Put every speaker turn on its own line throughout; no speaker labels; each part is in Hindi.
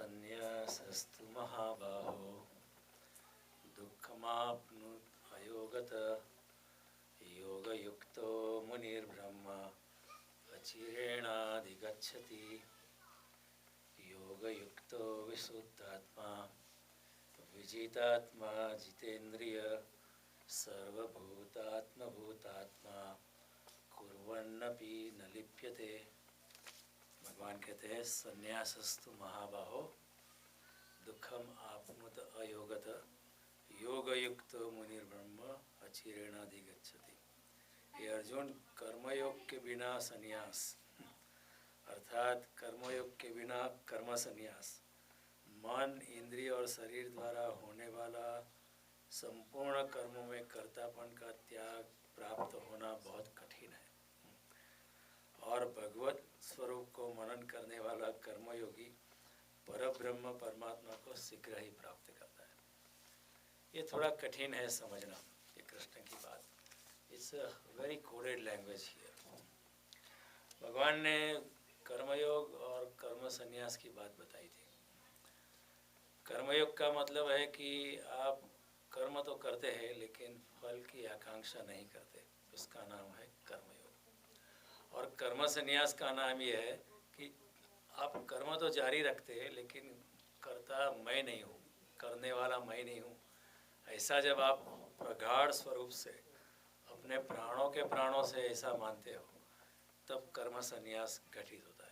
संन्यासस्तु महाबाहो दुःखमाप्नुत अयोगत योगयुक्तो मुनिर्ब्रह्म अचिरेणाधिगच्छति योगयुक्तो विशुद्धात्मा विजितात्मा जितेन्द्रिय सर्वभूतात्मभूतात्मा कुर्वन्नपि न लिप्यते। भगवान कहते हैं संन्यासस्तु महाबाहो दुखम आपनुत अयोगत योगयुक्त मुनिर्ब्रह्म अचिरेणाधिगच्छति। ये अर्जुन कर्मयोग के बिना संन्यास अर्थात कर्मयोग के बिना कर्म संन्यास मन इंद्रिय और शरीर द्वारा होने वाला संपूर्ण कर्मों में कर्तापन का त्याग प्राप्त होना बहुत कठिन है और भगवत स्वरूप को मनन करने वाला कर्मयोगी परब्रह्म परमात्मा को शीघ्र ही प्राप्त करता है। ये थोड़ा कठिन है समझना ये कृष्ण की बात। It's a very coded language here. भगवान ने कर्मयोग और कर्म संन्यास की बात बताई थी। कर्मयोग का मतलब है कि आप कर्म तो करते हैं लेकिन फल की आकांक्षा नहीं करते, उसका नाम है कर्मयोग। और कर्म संन्यास का नाम ये है कि आप कर्म तो जारी रखते हैं लेकिन कर्ता मैं नहीं हूँ, करने वाला मैं नहीं हूँ, ऐसा जब आप प्रगाढ़ स्वरूप से अपने प्राणों के प्राणों से ऐसा मानते हो तब कर्म संन्यास घटित होता है।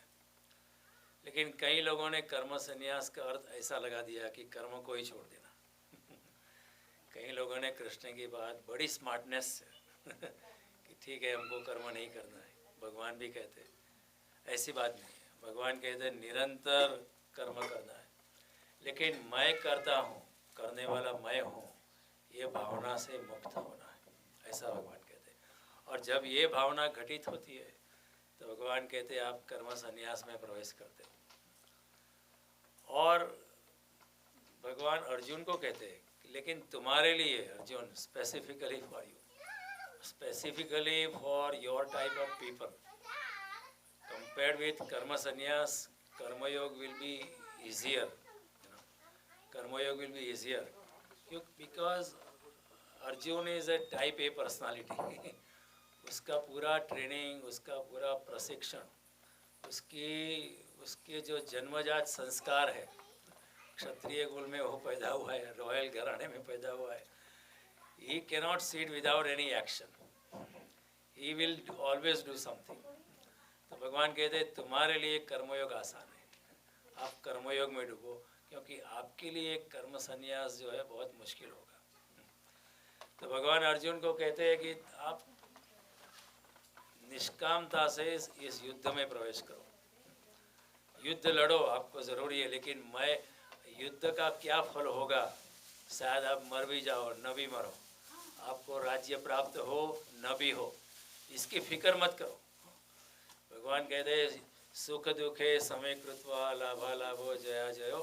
लेकिन कई लोगों ने कर्म संन्यास का अर्थ ऐसा लगा दिया कि कर्म को ही छोड़ देना। कई लोगों ने कृष्ण की बात बड़ी स्मार्टनेस से कि ठीक है हमको कर्म नहीं करना है। भगवान भी कहते ऐसी बात नहीं है। भगवान कहते निरंतर कर्म करना है लेकिन मैं करता हूँ, करने वाला मैं हूँ, ये भावना से मुक्त होना है, ऐसा भगवान कहते। और जब ये भावना घटित होती है तो भगवान कहते आप कर्म संन्यास में प्रवेश करते हो। और भगवान अर्जुन को कहते हैं लेकिन तुम्हारे लिए Arjun, specifically for you, specifically for your type of people, compared with karma sannyas, karma yoga will be easier. Karma yoga will be easier because Arjun is a type A personality. उसका पूरा ट्रेनिंग, उसका पूरा प्रशिक्षण, उसके जो जन्मजात संस्कार है, क्षत्रिय कुल में वो पैदा हुआ है, रॉयल घराने में पैदा हुआ है। He cannot sit without any action. He will always do something. तो भगवान कहते हैं तुम्हारे लिए कर्मयोग आसान है, आप कर्मयोग में डूबो क्योंकि आपके लिए कर्म संन्यास जो है बहुत मुश्किल होगा। तो भगवान अर्जुन को कहते हैं कि आप निष्कामता से इस युद्ध में प्रवेश करो, युद्ध लड़ो, आपको ज़रूरी है। लेकिन मैं युद्ध का क्या फल होगा, शायद आप मर भी जाओ न भी मरो, आपको राज्य प्राप्त हो न भी हो, इसकी फिक्र मत करो। भगवान कहते सुख दुखे समय कृत्वा लाभा लाभो जया जयो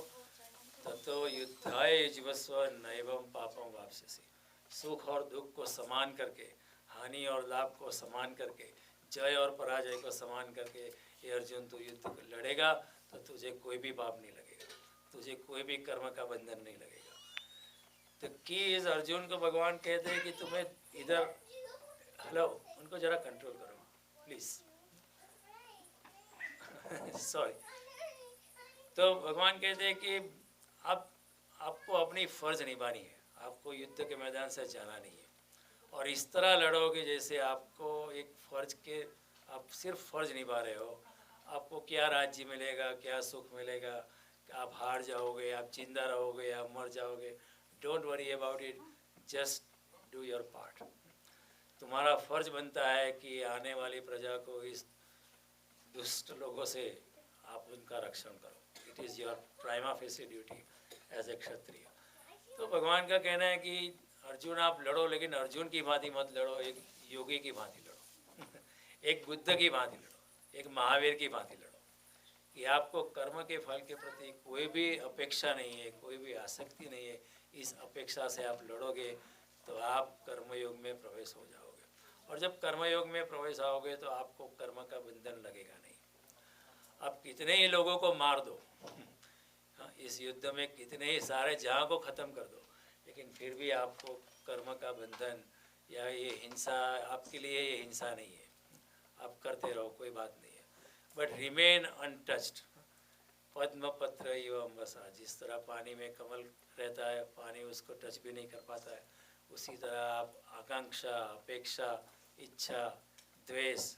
ततो युद्धाय जीवस्व नैवम पापम वापस्यसि। सुख और दुख को समान करके, हानि और लाभ को समान करके, जय और पराजय को समान करके ये अर्जुन तू युद्ध लड़ेगा तो तुझे कोई भी पाप नहीं लगेगा, तुझे कोई भी कर्म का बंधन नहीं लगेगा। तो कि इस अर्जुन को भगवान कहते हैं कि तुम्हें इधर, हेलो उनको जरा कंट्रोल करो प्लीज़, सॉरी। तो भगवान कहते हैं कि आपको अपनी फ़र्ज निभानी है, आपको युद्ध के मैदान से जाना नहीं है और इस तरह लड़ोगे जैसे आपको एक फ़र्ज के, आप सिर्फ फ़र्ज निभा रहे हो। आपको क्या राज्य मिलेगा, क्या सुख मिलेगा, आप हार जाओगे, आप जिंदा रहोगे, आप मर जाओगे, don't worry about it, just do your part. तुम्हारा फ़र्ज बनता है कि आने वाली प्रजा को इस दुष्ट लोगों से आप उनका रक्षण करो। It is your prima facie duty as a kshatriya. तो भगवान का कहना है कि अर्जुन आप लड़ो लेकिन अर्जुन की भांति मत लड़ो, एक योगी की भांति लड़ो, एक बुद्ध की भांति लड़ो, एक महावीर की भांति लड़ो कि आपको कर्म के फल के प्रति कोई भी अपेक्षा नहीं है, कोई भी आसक्ति नहीं है। इस अपेक्षा से आप लड़ोगे तो आप कर्मयोग में प्रवेश हो जाओगे और जब कर्मयोग में प्रवेश आओगे तो आपको कर्म का बंधन लगेगा नहीं। आप कितने ही लोगों को मार दो, इस युद्ध में कितने ही सारे जहाँ को ख़त्म कर दो, लेकिन फिर भी आपको कर्म का बंधन या ये हिंसा, आपके लिए ये हिंसा नहीं है, आप करते रहो, कोई बात नहीं है, बट रिमेन अनटच्ड। पद्म पत्र एवं अम्बसा, जिस तरह पानी में कमल रहता है, पानी उसको टच भी नहीं कर पाता है, उसी तरह आप आकांक्षा, अपेक्षा, इच्छा, द्वेष,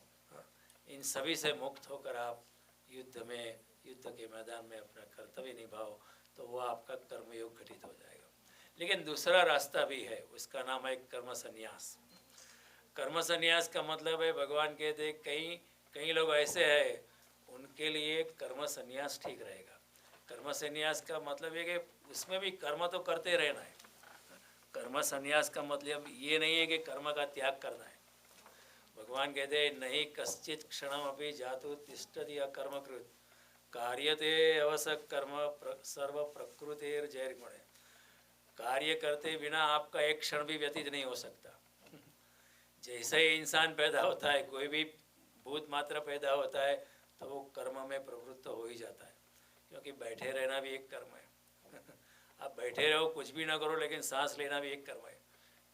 इन सभी से मुक्त होकर आप युद्ध के मैदान में अपना कर्तव्य निभाओ, तो वो आपका कर्मयोग घटित हो जाएगा। लेकिन दूसरा रास्ता भी है, उसका नाम है कर्म संन्यास। कर्म संन्यास का मतलब है, भगवान कहते हैं कई लोग ऐसे हैं उनके लिए कर्म संन्यास ठीक रहेगा। कर्म संन्यास का मतलब है कि उसमें भी कर्म तो करते रहना है। कर्म संन्यास का मतलब ये नहीं है कि कर्म का त्याग करना है। भगवान कहते हैं नहीं कश्चित क्षणम अपि जातु तिष्ठति अकर्मकृत कार्यते अवसक कर्म सर्व प्रकृतिर्जैर्गुणे। कार्य करते बिना आपका एक क्षण भी व्यतीत नहीं हो सकता। जैसे ही इंसान पैदा होता है, कोई भी भूत मात्र पैदा होता है, तो वो कर्म में प्रवृत्त हो ही जाता है, क्योंकि बैठे रहना भी एक कर्म है। आप बैठे रहो, कुछ भी ना करो, लेकिन सांस लेना भी एक कर्म है,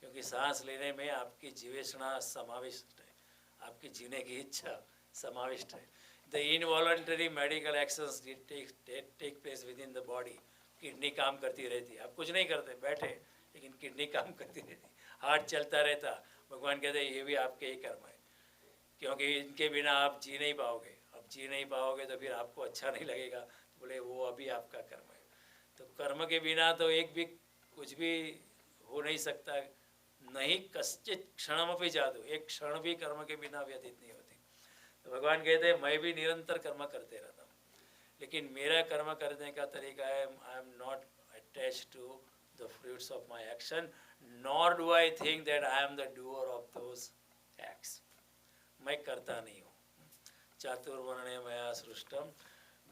क्योंकि सांस लेने में आपकी जीवेषणा समाविष्ट है, आपकी जीने की इच्छा समाविष्ट है। The involuntary medical actions take place within the body. Kidney काम करती रहती है, आप कुछ नहीं करते, बैठे, लेकिन किडनी काम करती रहती, हार्ट चलता रहता। भगवान कहते हैं ये भी आपके ही कर्म है, क्योंकि इनके बिना आप जी नहीं पाओगे। अब जी नहीं पाओगे तो फिर आपको अच्छा नहीं लगेगा, तो बोले वो अभी आपका कर्म है। तो कर्म के बिना तो एक भी कुछ भी हो नहीं सकता। नहीं कश्चित क्षणमपि जातु, एक क्षण भी कर्म के बिना व्यतीत नहीं होती। तो भगवान कहते हैं मैं भी निरंतर कर्म करते रहता हूँ, लेकिन मेरा कर्म करने का तरीका है, I am not attached to the fruits of my action, nor do I think that I am the doer of those acts. मैं करता नहीं हूँ। चातुर्वर्ण्य मया सृष्टम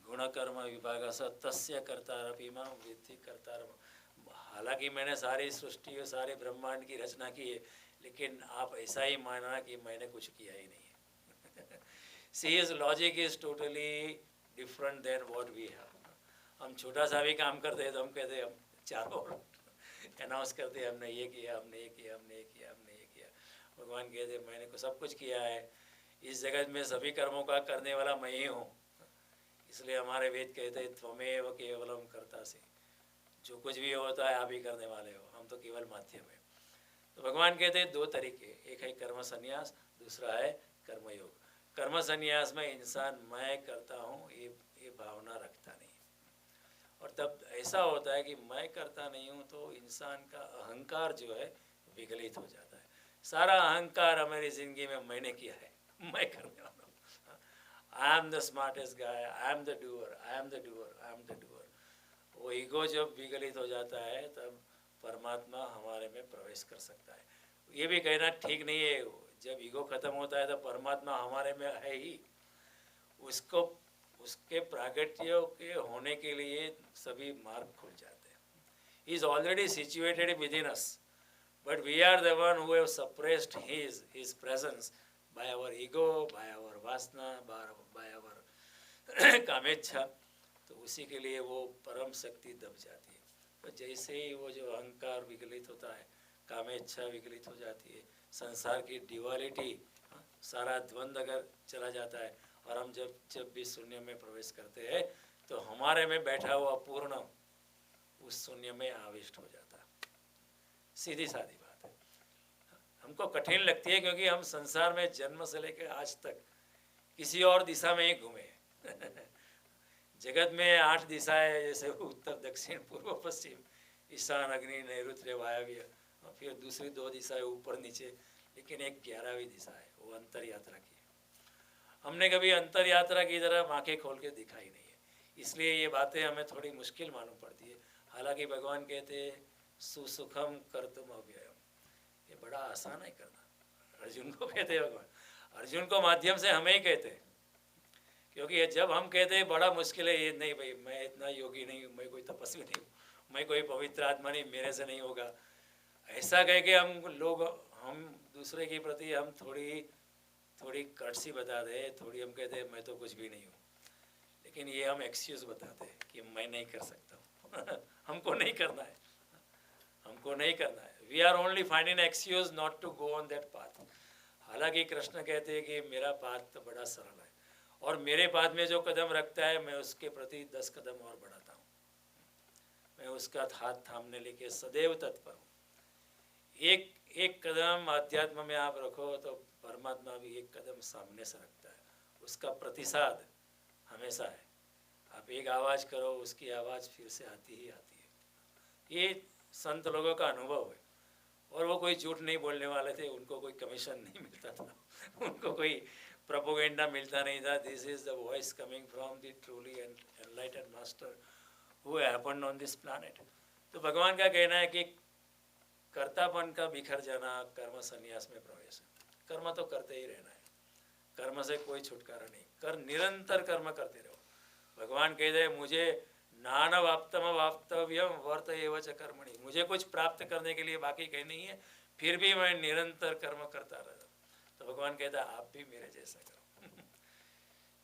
गुणकर्म विभाग स तस्य कर्तारपि मां विद्धि कर्तारम। हालांकि मैंने सारी सृष्टि और सारे ब्रह्मांड की रचना की है, लेकिन आप ऐसा ही मानना कि मैंने कुछ किया ही नहीं है। See his logic is totally different than what we have. हम छोटा सा भी काम करते हैं तो हम कहते हैं, हम चारों अनाउंस करते हैं हमने ये किया, हमने ये किया, हमने ये किया, हमने ये किया। भगवान कहते हैं मैंने सब कुछ किया है, इस जगत में सभी कर्मों का करने वाला मैं ही हूँ। इसलिए हमारे वेद कहते हैं त्वमेव केवलम कर्तासि, जो कुछ भी होता है आप ही करने वाले हो, हम तो केवल माध्यम है। तो भगवान कहते हैं दो तरीके, एक है कर्म संन्यास, दूसरा है कर्मयोग। कर्म संन्यास में इंसान मैं करता हूँ ये भावना रखता नहीं, और तब ऐसा होता है कि मैं करता नहीं हूँ तो इंसान का अहंकार जो है विगलित हो जाता है। सारा अहंकार हमारी ज़िंदगी में मैंने किया है, मैं करने वाला हूँ, आई am the smartest guy, I am the doer, I am the doer, I am the doer. वो ईगो जब विगलित हो जाता है तब परमात्मा हमारे में प्रवेश कर सकता है। ये भी कहना ठीक नहीं है, जब ईगो खत्म होता है तो परमात्मा हमारे में है ही, उसको उसके प्रागट्य के होने के लिए सभी मार्ग खुल जाते हैं। He is already situated within us, but we are the one who have suppressed his presence by our ego, by our वासना, बाय आवर कामेच्छा। तो उसी के लिए वो परम शक्ति दब जाती है। तो जैसे ही वो जो अहंकार विगलित होता है, कामेच्छा विगलित हो जाती है, संसार की ड्युअलिटी, सारा द्वंद्व अगर चला जाता है, और हम जब भी शून्य में प्रवेश करते हैं तो हमारे में बैठा हुआ पूर्ण उस शून्य में आविष्ट हो जाता है। सीधी सादी बात है। हमको कठिन लगती है क्योंकि हम संसार में जन्म से लेकर आज तक किसी और दिशा में ही घूमे। जगत में 8 दिशाएं, जैसे उत्तर, दक्षिण, पूर्व, पश्चिम, ईशान, अग्नि, नैऋत्य, वायव्य, और फिर दूसरी 2 दिशाएं ऊपर नीचे, लेकिन एक 11वीं दिशा है, वो अंतर यात्रा की। हमने कभी अंतर यात्रा की तरह आंखें खोल के दिखाई नहीं है, इसलिए ये बातें हमें थोड़ी मुश्किल मालूम पड़ती है। हालांकि भगवान कहते हैं सुसुखम कर्तुम अव्ययम, ये बड़ा आसान है करना। अर्जुन को कहते हैं भगवान, अर्जुन को माध्यम से हमें ही कहते हैं, क्योंकि जब हम कहते हैं बड़ा मुश्किल है, ये नहीं भाई मैं इतना योगी नहीं हूँ, मैं कोई तपस्वी नहीं हूँ, मैं कोई पवित्र आत्मा नहीं, मेरे से नहीं होगा, ऐसा कह के हम दूसरे के प्रति हम थोड़ी कर्टसी बता दें, थोड़ी हम कहते हैं मैं तो कुछ भी नहीं हूँ। लेकिन ये हम एक्सक्यूज बताते हैं कि मैं नहीं कर सकता हूँ हमको नहीं करना है, हमको नहीं करना है। We are only finding excuse not to go on that path. हालांकि कृष्ण कहते हैं कि मेरा पाथ तो बड़ा सरल है और मेरे पाथ में जो कदम रखता है मैं उसके प्रति 10 कदम और बढ़ाता हूँ। मैं उसका हाथ थामने लेके सदैव तत्पर हूँ। एक एक कदम आध्यात्म में आप रखो तो परमात्मा भी एक कदम सामने से रखता है, उसका प्रतिसाद हमेशा है। आप एक आवाज़ करो, उसकी आवाज़ फिर से आती ही आती है। ये संत लोगों का अनुभव है और वो कोई झूठ नहीं बोलने वाले थे, उनको कोई कमीशन नहीं मिलता था उनको कोई प्रोपोगेंडा मिलता नहीं था। This is the voice coming from the truly enlightened master who happened on this planet. तो भगवान का कहना है कि कर्तापन का बिखर जाना कर्म संन्यास में प्रवेश है। कर्म तो करते ही रहना है, कर्म से कोई छुटकारा नहीं, कर निरंतर कर्म करते रहो। भगवान कहते हैं मुझे नानवाप्तम वाप्तव्यम वर्त एव च कर्मणि, मुझे कुछ प्राप्त करने के लिए बाकी कहीं नहीं है, फिर भी मैं निरंतर कर्म करता रहता। तो भगवान कहता है आप भी मेरे जैसा करो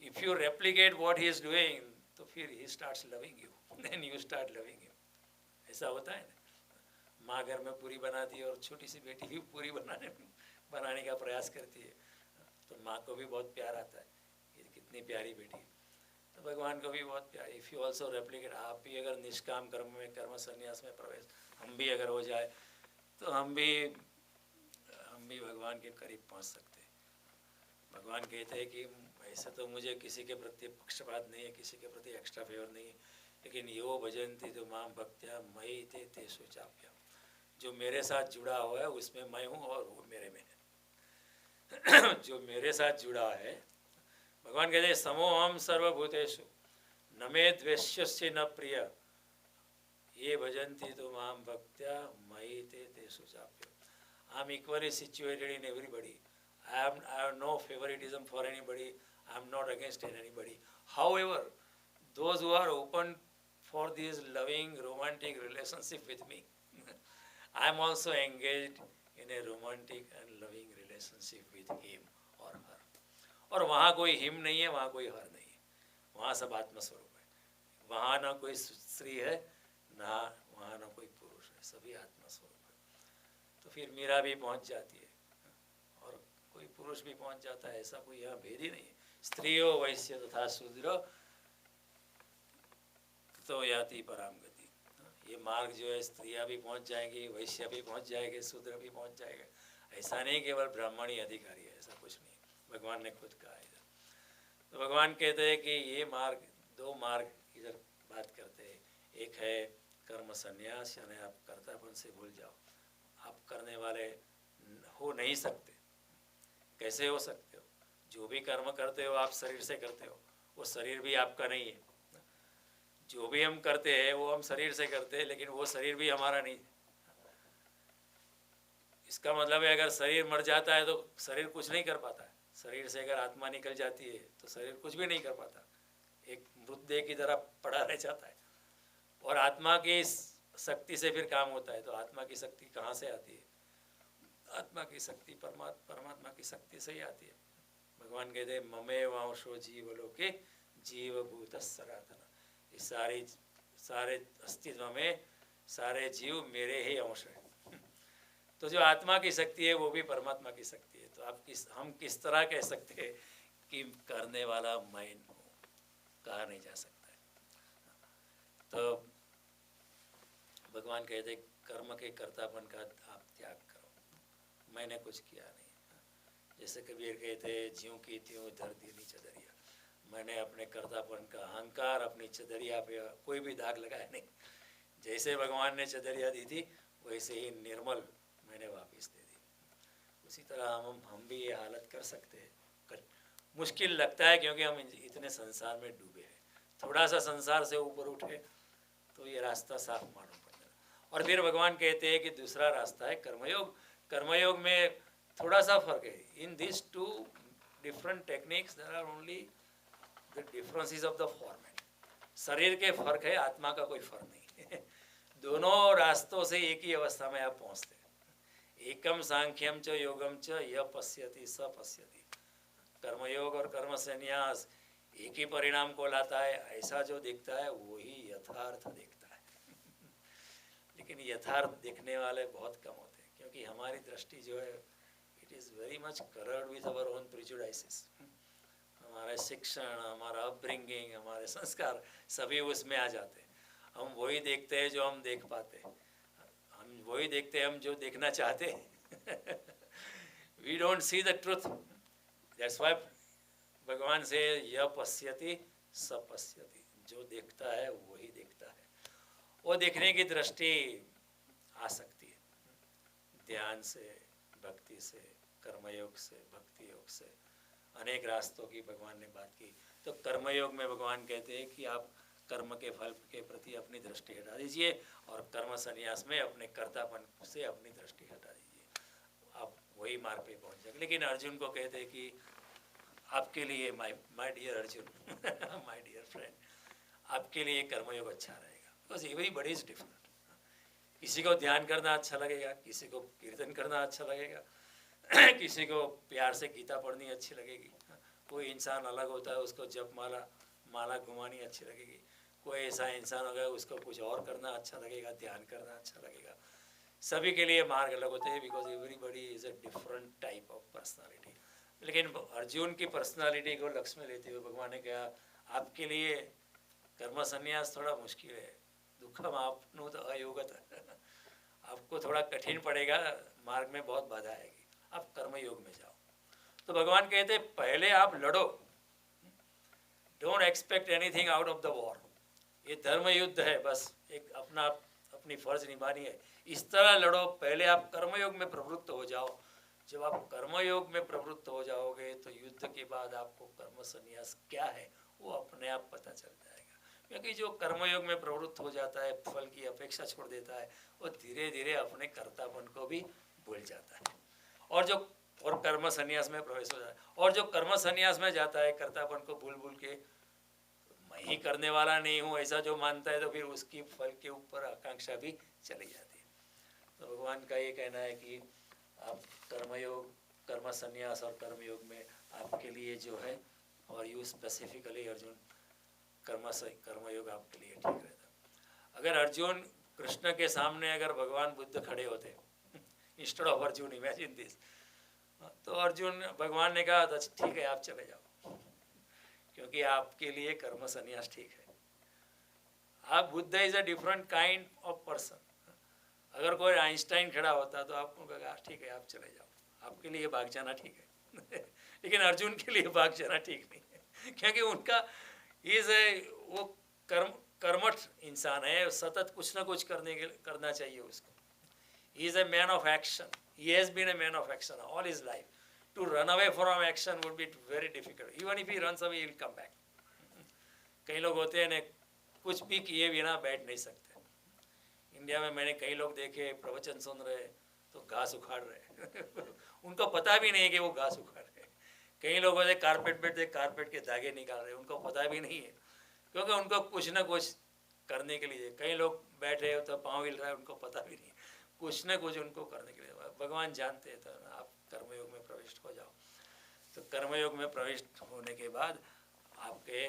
if you replicate what he is doing तो फिर he starts loving you, then you start loving him. ऐसा होता है ना, माँ घर में पूरी बनाती है और छोटी सी बेटी भी पूरी बनाने का प्रयास करती है, तो माँ को भी बहुत प्यार आता है, ये कितनी प्यारी बेटी है। तो भगवान को भी बहुत प्यार। इफ़ यू ऑल्सो रेप्लिकेट, आप भी अगर निष्काम कर्म में कर्म संन्यास में प्रवेश हम भी अगर हो जाए तो हम भी भगवान के करीब पहुँच सकते हैं। भगवान कहते हैं कि ऐसे तो मुझे किसी के प्रति पक्षपात नहीं है, किसी के प्रति एक्स्ट्रा फेवर नहीं है, लेकिन यो भजन्ति तो माम भक्त्या मयि ते तेषु चाप्यहम्, जो मेरे साथ जुड़ा हुआ है उसमें मैं हूँ और वो मेरे में है जो मेरे साथ जुड़ा है, भगवान कहते हैं समोहम सर्वभूतेषु न मे द्वेष्यस्य न प्रिय ये भजन्ति तो माम भक्त्या मयि ते तेषु चाप्यहम्। I am equally situated in everybody, I have no favoritism for anybody, I am not against anybody. However, those who are open for this loving romantic relationship with me I am also engaged in a romantic and loving relationship with him or her. और वहाँ कोई हिम नहीं है, वहाँ कोई हर नहीं है, वहाँ सब आत्मस्वरूप है। वहाँ ना कोई स्त्री है, ना वहाँ ना कोई पुरुष है, सभी आत्मस्वरूप है। तो फिर मीरा भी पहुँच जाती है और कोई पुरुष भी पहुँच जाता है, ऐसा कोई यहाँ भेद ही नहीं है। स्त्रियो वैश्य तथा शूद्र तो याति पराम गति। ये मार्ग जो है स्त्रियाँ भी पहुँच जाएंगी, वैश्य भी पहुँच जाएंगे, शूद्र भी पहुँच जाएगा। ऐसा नहीं केवल ब्राह्मण ही अधिकारी है, ऐसा कुछ नहीं, भगवान ने खुद कहा इधर। तो भगवान कहते हैं कि ये मार्ग, दो मार्ग इधर बात करते हैं। एक है कर्म संन्यास, यानी आप कर्तापन से भूल जाओ, आप करने वाले हो नहीं सकते। कैसे हो सकते हो? जो भी कर्म करते हो आप शरीर से करते हो, वो शरीर भी आपका नहीं है। जो भी हम करते हैं वो हम शरीर से करते हैं, लेकिन वो शरीर भी हमारा नहीं है। इसका मतलब है अगर शरीर मर जाता है तो शरीर कुछ नहीं कर पाता है। शरीर से अगर आत्मा निकल जाती है तो शरीर कुछ भी नहीं कर पाता, एक मृतदेह की तरह पड़ा रह जाता है। और आत्मा की शक्ति से फिर काम होता है। तो आत्मा की शक्ति कहाँ से आती है? आत्मा की शक्ति परमात्मा की शक्ति से ही आती है। भगवान कहते हैं ममे वांशो जीवलोके जीवभूत सनातन, इस सारे अस्तित्व में सारे जीव मेरे ही अंश हैं। तो जो आत्मा की शक्ति है वो भी परमात्मा की शक्ति है। तो हम किस तरह कह सकते हैं कि करने वाला मैं हूँ? कहा नहीं जा सकता है। तो भगवान कहते कर्म के कर्तापन का आप त्याग करो, मैंने कुछ किया नहीं। जैसे कबीर कहते ज्यों की त्यों धर दी चदरिया, मैंने अपने कर्तापन का अहंकार अपनी चदरिया पे कोई भी दाग लगाया नहीं। जैसे भगवान ने चदरिया दी थी वैसे ही निर्मल मैंने वापस दे दी। उसी तरह हम भी ये हालत कर सकते हैं। मुश्किल लगता है क्योंकि हम इतने संसार में डूबे हैं। थोड़ा सा संसार से ऊपर उठे तो ये रास्ता साफ मालूम पड़ जाता। और फिर भगवान कहते हैं कि दूसरा रास्ता है कर्मयोग। कर्मयोग में थोड़ा सा फर्क है। In this two different techniques there are only the differences of the format. शरीर के फर्क है, आत्मा का कोई फर्क नहीं है। दोनों रास्तों से एक ही अवस्था में आप पहुँचते हैं। एकम सांख्यम च योगम च यह पश्यति स पश्यति। कर्मयोग और कर्म संन्यास एक ही परिणाम को लाता है, ऐसा जो देखता है वही यथार्थ देखता है। लेकिन यथार्थ देखने वाले बहुत कम होते हैं, क्योंकि हमारी दृष्टि जो है it is very much coloured with our own prejudices. हमारे शिक्षण, हमारा अपब्रिंगिंग, हमारे संस्कार सभी उसमें आ जाते हैं। हम वही देखते हैं जो हम देख पाते हैं, हम वही देखते हैं हम जो देखना चाहते हैं। We don't see the truth. That's why भगवान से यह पश्यति स पश्यति, जो देखता है वही देखता है। वो देखने की दृष्टि आ सकती है ध्यान से, भक्ति से, कर्मयोग से, भक्ति योग से, अनेक रास्तों की भगवान ने बात की। तो कर्मयोग में भगवान कहते हैं कि आप कर्म के फल के प्रति अपनी दृष्टि हटा दीजिए, और कर्म संन्यास में अपने कर्तापन से अपनी दृष्टि हटा दीजिए, आप वही मार्ग पे पहुंच जाएंगे। लेकिन अर्जुन को कहते हैं कि आपके लिए my dear Arjun, my dear friend, आपके लिए कर्मयोग अच्छा रहेगा, बिकॉज एवरीबडी इज डिफरेंट। किसी को ध्यान करना अच्छा लगेगा, किसी को कीर्तन करना अच्छा लगेगा, किसी को प्यार से गीता पढ़नी अच्छी लगेगी, कोई इंसान अलग होता है उसको जप माला घुमानी अच्छी लगेगी, कोई ऐसा इंसान होगा उसको कुछ और करना अच्छा लगेगा, ध्यान करना अच्छा लगेगा। सभी के लिए मार्ग अलग होते हैं, because everybody is a different type of personality. लेकिन अर्जुन की पर्सनालिटी को लक्ष्य में लेते हुए भगवान ने कहा आपके लिए कर्म संन्यास थोड़ा मुश्किल है, दुखम आपनु तो अयोगत, आपको थोड़ा कठिन पड़ेगा, मार्ग में बहुत बाधा आएगी, आप कर्मयोग में जाओ। तो भगवान कहते हैं पहले आप लड़ो, don't expect anything out of the war. ये धर्म युद्ध है, बस एक अपनी फर्ज निभानी है, इस तरह लड़ो। पहले आप कर्मयोग में प्रवृत्त हो जाओ। जब आप कर्मयोग में प्रवृत्त हो जाओगे तो युद्ध के बाद आपको कर्म संन्यास क्या है वो अपने आप पता चल जाएगा। क्योंकि जो कर्मयोग में प्रवृत्त हो जाता है, फल की अपेक्षा छोड़ देता है, वो धीरे धीरे अपने कर्तापन को भी भूल जाता है, और कर्म संन्यास में प्रवेश हो जाता है। और जो कर्म संन्यास में जाता है कर्तापन को भूल भूल के, मैं ही करने वाला नहीं हूँ ऐसा जो मानता है, तो फिर उसकी फल के ऊपर आकांक्षा भी चली जाती है। तो भगवान का ये कहना है कि आप कर्मयोग, कर्म संन्यास और कर्मयोग में आपके लिए जो है, और यू स्पेसिफिकली अर्जुन, कर्मयोग आपके लिए ठीक रहता। अगर अर्जुन कृष्ण के सामने अगर भगवान बुद्ध खड़े होते, instead of Arjun, imagine this, तो अर्जुन, भगवान ने कहा था ठीक है आप चले जाओ, क्योंकि आपके लिए कर्म संन्यास ठीक है। आप Buddha is a different kind of person. अगर कोई आइंस्टाइन खड़ा होता तो आपको कहा ठीक है आप चले जाओ, आपके लिए भाग जाना ठीक है। लेकिन अर्जुन के लिए भाग जाना ठीक नहीं है, क्योंकि उनका वो कर्मठ इंसान है, सतत कुछ ना कुछ करना चाहिए उसको। He is a man of action, he has been a man of action all his life. To run away from action would be very difficult. Even if he runs away, he will come back. कई लोग होते हैं ना, कुछ भी किए बिना बैठ नहीं सकते। इंडिया में मैंने कई लोग देखे प्रवचन सुन रहे तो घास उखाड़ रहे। उनको पता भी नहीं है कि वो घास उखाड़ रहे। कई लोग होते कारपेट बैठते, कारपेट के धागे निकाल रहे, उनको पता भी नहीं है, क्योंकि उनको कुछ ना कुछ करने के लिए। कई लोग बैठे हो तो पाँव हिल रहा है, उनको पता भी नहीं, कुछ न कुछ उनको करने के लिए। भगवान जानते हैं, तो आप कर्मयोग में प्रविष्ट हो जाओ। तो कर्मयोग में प्रविष्ट होने के बाद आपके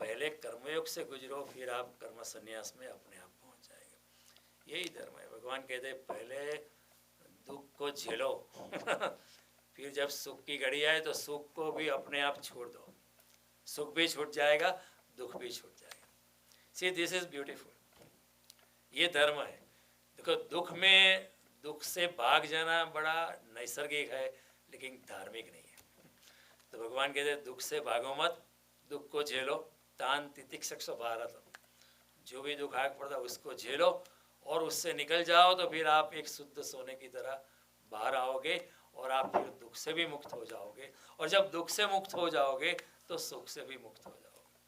पहले कर्मयोग से गुजरो, फिर आप कर्म संन्यास में अपने आप पहुंच जाएंगे। यही धर्म है। भगवान कहते हैं पहले दुख को झेलो, फिर जब सुख की घड़ी आए तो सुख को भी अपने आप छोड़ दो, सुख भी छूट जाएगा, दुख भी छूट जाएगा। सी दिस इज ब्यूटीफुल, ये धर्म है। देखो दुख से भाग जाना बड़ा नैसर्गिक है, लेकिन धार्मिक नहीं है। तो भगवान कहते हैं दुख से भागो मत, दुख को झेलो, तान तितिक्षक्ष भारत, जो भी दुख आग पड़ता उसको झेलो और उससे निकल जाओ, तो फिर आप एक शुद्ध सोने की तरह बाहर आओगे और आप फिर दुख से भी मुक्त हो जाओगे। और जब दुख से मुक्त हो जाओगे तो सुख से भी मुक्त हो जाओगे।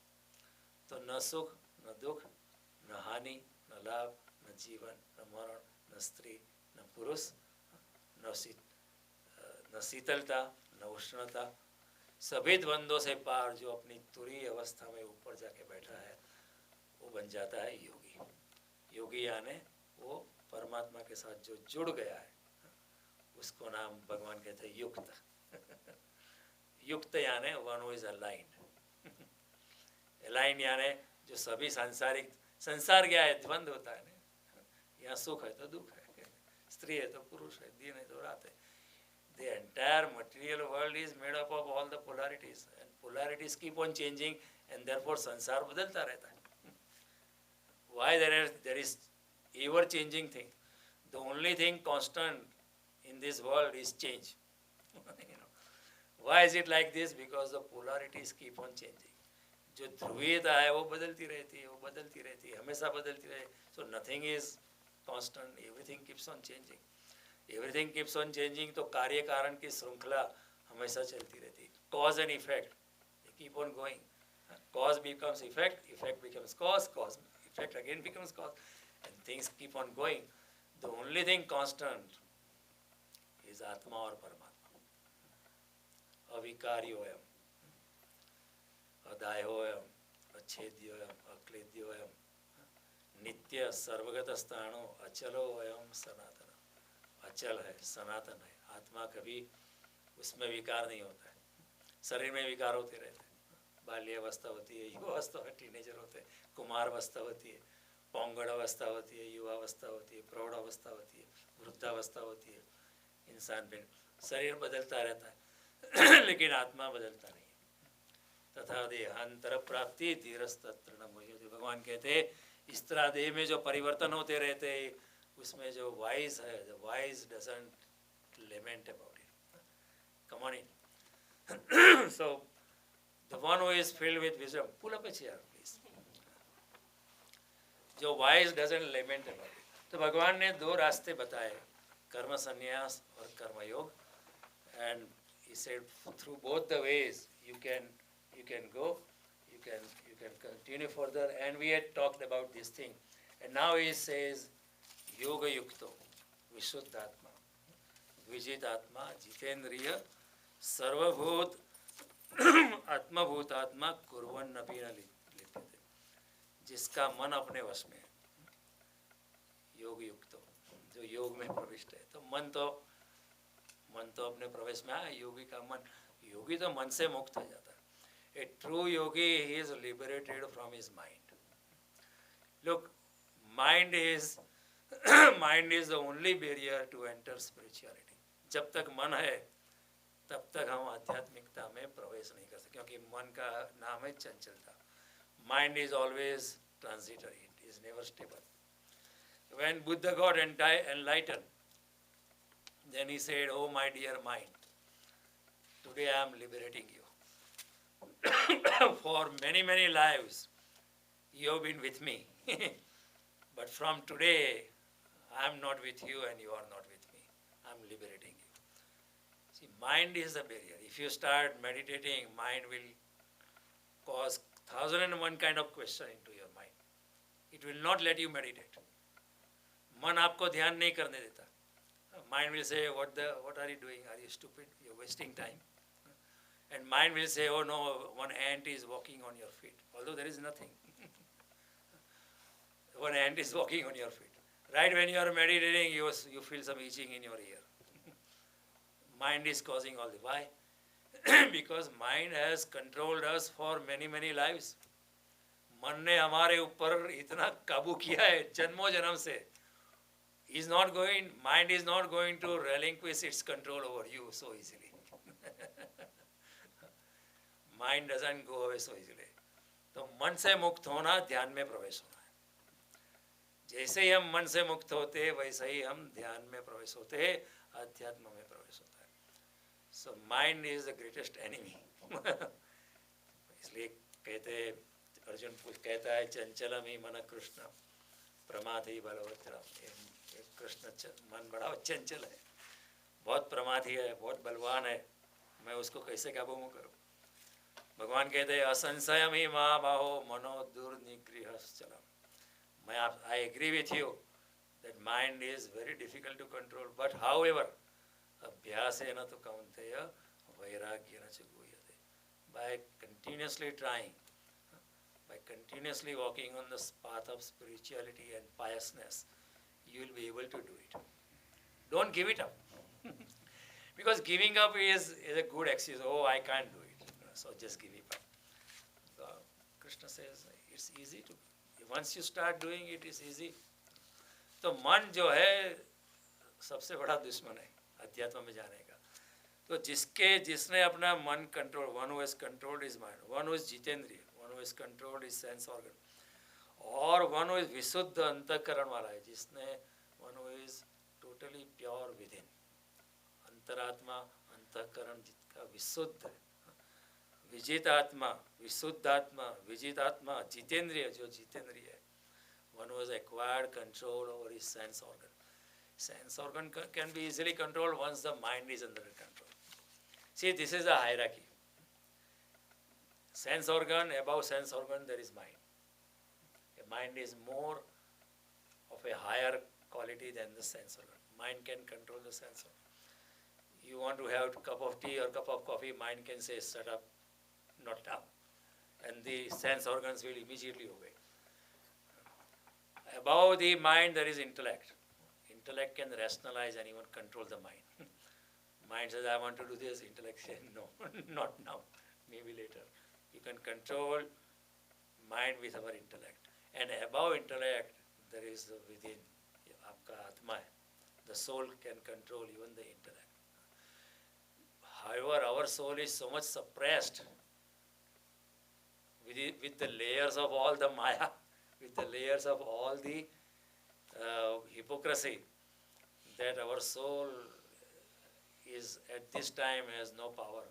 तो न सुख न दुख, न हानि न लाभ, न जीवन न मरण, न स्त्री न पुरुष, न शीतलता न उष्णता, सभी द्वंद्वों से पार जो अपनी तुरीय अवस्था में ऊपर जाके बैठा है, वो बन जाता है योगी। योगी यानी वो परमात्मा के साथ जो जुड़ गया है, उसको नाम भगवान कहते हैं युक्त। युक्त यानी one who is aligned. Align यानी जो सभी सांसारिक, संसार क्या है, द्वंद होता है ना, यहाँ सुख है तो दुख है, स्त्री है तो पुरुष है, दिन है तो रात है. The entire material world is made up of all the polarities, and polarities keep on changing, and therefore संसार बदलता रहता है. Why there is ever changing thing? The only thing constant in this world is change. Why is it like this? Because the polarities keep on changing. जो ध्रुवीयता है वो बदलती रहती है, वो बदलती रहती है, हमेशा बदलती रहे. So nothing is constant, everything keeps on changing. Everything keeps on changing, तो कार्य कारण की श्रृंखला हमेशा चलती रहती है. Cause and effect, they keep on going. Cause becomes effect, effect becomes cause, cause effect again becomes cause, and things keep on going. The only thing constant is आत्मा और परमात्मा. अविकार्योयम, अदायोयम, अच्छेद्योयम, अक्लेद्योयम, नित्य सर्वगत स्थानो, अचलोयम सनातन. अचल है, सनातन है. आत्मा कभी उसमें विकार नहीं होता है. शरीर में विकार होते रहते हैं. बाल्यावस्था होती है, युवावस्था, टीनेजर होते हैं, कुमारावस्था होती है, पौंगड़ावस्था होती है, युवावस्था होती है, प्रौढ़ावस्था होती है, वृद्धावस्था होती है. इंसान पे शरीर बदलता रहता है लेकिन आत्मा बदलता नहीं. तथा देहांतर प्राप्ति धीरस्तत्र न मुह्यते. भगवान कहते हैं इस तरह देह में जो परिवर्तन होते रहते हैं, उसमें जो वाइज है, the wise doesn't lament about it. Come on in. So the one who is filled with wisdom, pull up a chair please. जो wise doesn't lament about it. तो भगवान ने दो रास्ते बताए, कर्म संन्यास और कर्म योग. And he said through both the ways you can go, you can continue further. And we had talked about this thing. And now he says yoga yukto, vishuddhatma, vijitatma, jitendriya, sarvabhut आत्मभूतात्मा कुर्वन् अपि न लिप्यते. जिसका मन अपने वश में है, योग युक्तो, जो योग में प्रविष्ट है. तो मन तो अपने प्रवेश में आया. योगी का मन, योगी तो मन से मुक्त हो जाता है. A true yogi he is liberated from his mind. Look, mind is the only barrier to enter spirituality. जब तक मन है तब तक हम आध्यात्मिकता में प्रवेश नहीं कर सकते, क्योंकि मन का नाम है चंचलता. Mind is always transitory, it is never stable. When Buddha got enlightened, then he said, "Oh my dear mind, today I am liberating you. For many lives you have been with me, but from today I am not with you and you are not with me. I am liberating you." See, mind is a barrier. If you start meditating, mind will cause 1001 kind of question into your mind. It will not let you meditate. मन आपको ध्यान नहीं करने देता. Mind will say, what are you doing? Are you stupid? You're wasting time. And mind will say, oh no, one ant is walking on your feet. Although there is nothing. One ant is walking on your feet. Right when you are meditating, you feel some itching in your ear. Mind is causing all this. Why? Because mind has controlled us for many lives. मन ने हमारे ऊपर इतना काबू किया है जन्मों जन्म से. Mind is not going to relinquish its control over you so easily. Mind doesn't go away so easily. तो मन से मुक्त होना ध्यान में प्रवेश होना है. जैसे ही हम मन से मुक्त होते हैं वैसे ही हम ध्यान में प्रवेश होते हैं, अध्यात्म में प्रवेश होता है. So mind is the greatest enemy. इसलिए कहते हैं, अर्जुन कहता है, चंचलम ही मन कृष्ण प्रमाथी बलवत्रम. कृष्ण मन बड़ा चंचल है, बहुत प्रमाथी है, बहुत बलवान है, मैं उसको कैसे काबू में करूं. भगवान कहते हैं असंशयम ही महाबाहो मनो दुर्निग्रह चलम. I agree with you that mind is very difficult to control, but however अभ्यासेन तु कौन्तेय वैराग्येन च गुह्यते. By continuously trying, by continuously walking on the path of spirituality and piousness, you will be able to do it. Don't give it up. Because giving up is a good excuse. Oh, I can't do it. So just give it up. So Krishna says it's easy to, once you start doing it, it's easy. तो मन जो है सबसे बड़ा दुश्मन है अध्यात्म में जाने का. तो जिसने अपना मन control, one who has controlled his mind, one who is जितेंद्रिय, one who has controlled his sense organ, और वन हु इज विशुद्ध अंतःकरण वाला है, जिसने one who is totally pure within, अंतरात्मा अंतःकरण जिसका विशुद्ध है, विजितात्मा, विशुद्धात्मा, विजितात्मा, जितेंद्रिय, जो जितेंद्रिय है, one who has acquired control over his sense organ. Sense organ can be easily controlled once the mind is under control. See, this is a hierarchy. Sense organ, above sense organ there is mind. A mind is more of a higher quality than the sense organ. Mind can control the sense organ. You want to have a cup of tea or cup of coffee, mind can say, shut up, not now. And the sense organs will immediately obey. Above the mind there is intellect. Intellect can rationalize and even control the mind. Mind says, I want to do this. Intellect says, no, not now, maybe later. You can control mind with our intellect. And above intellect, there is within, आपका आत्मा है. The soul can control even the intellect. However, our soul is so much suppressed with the layers of all the maya, with the layers of all the hypocrisy, that our soul is at this time has no power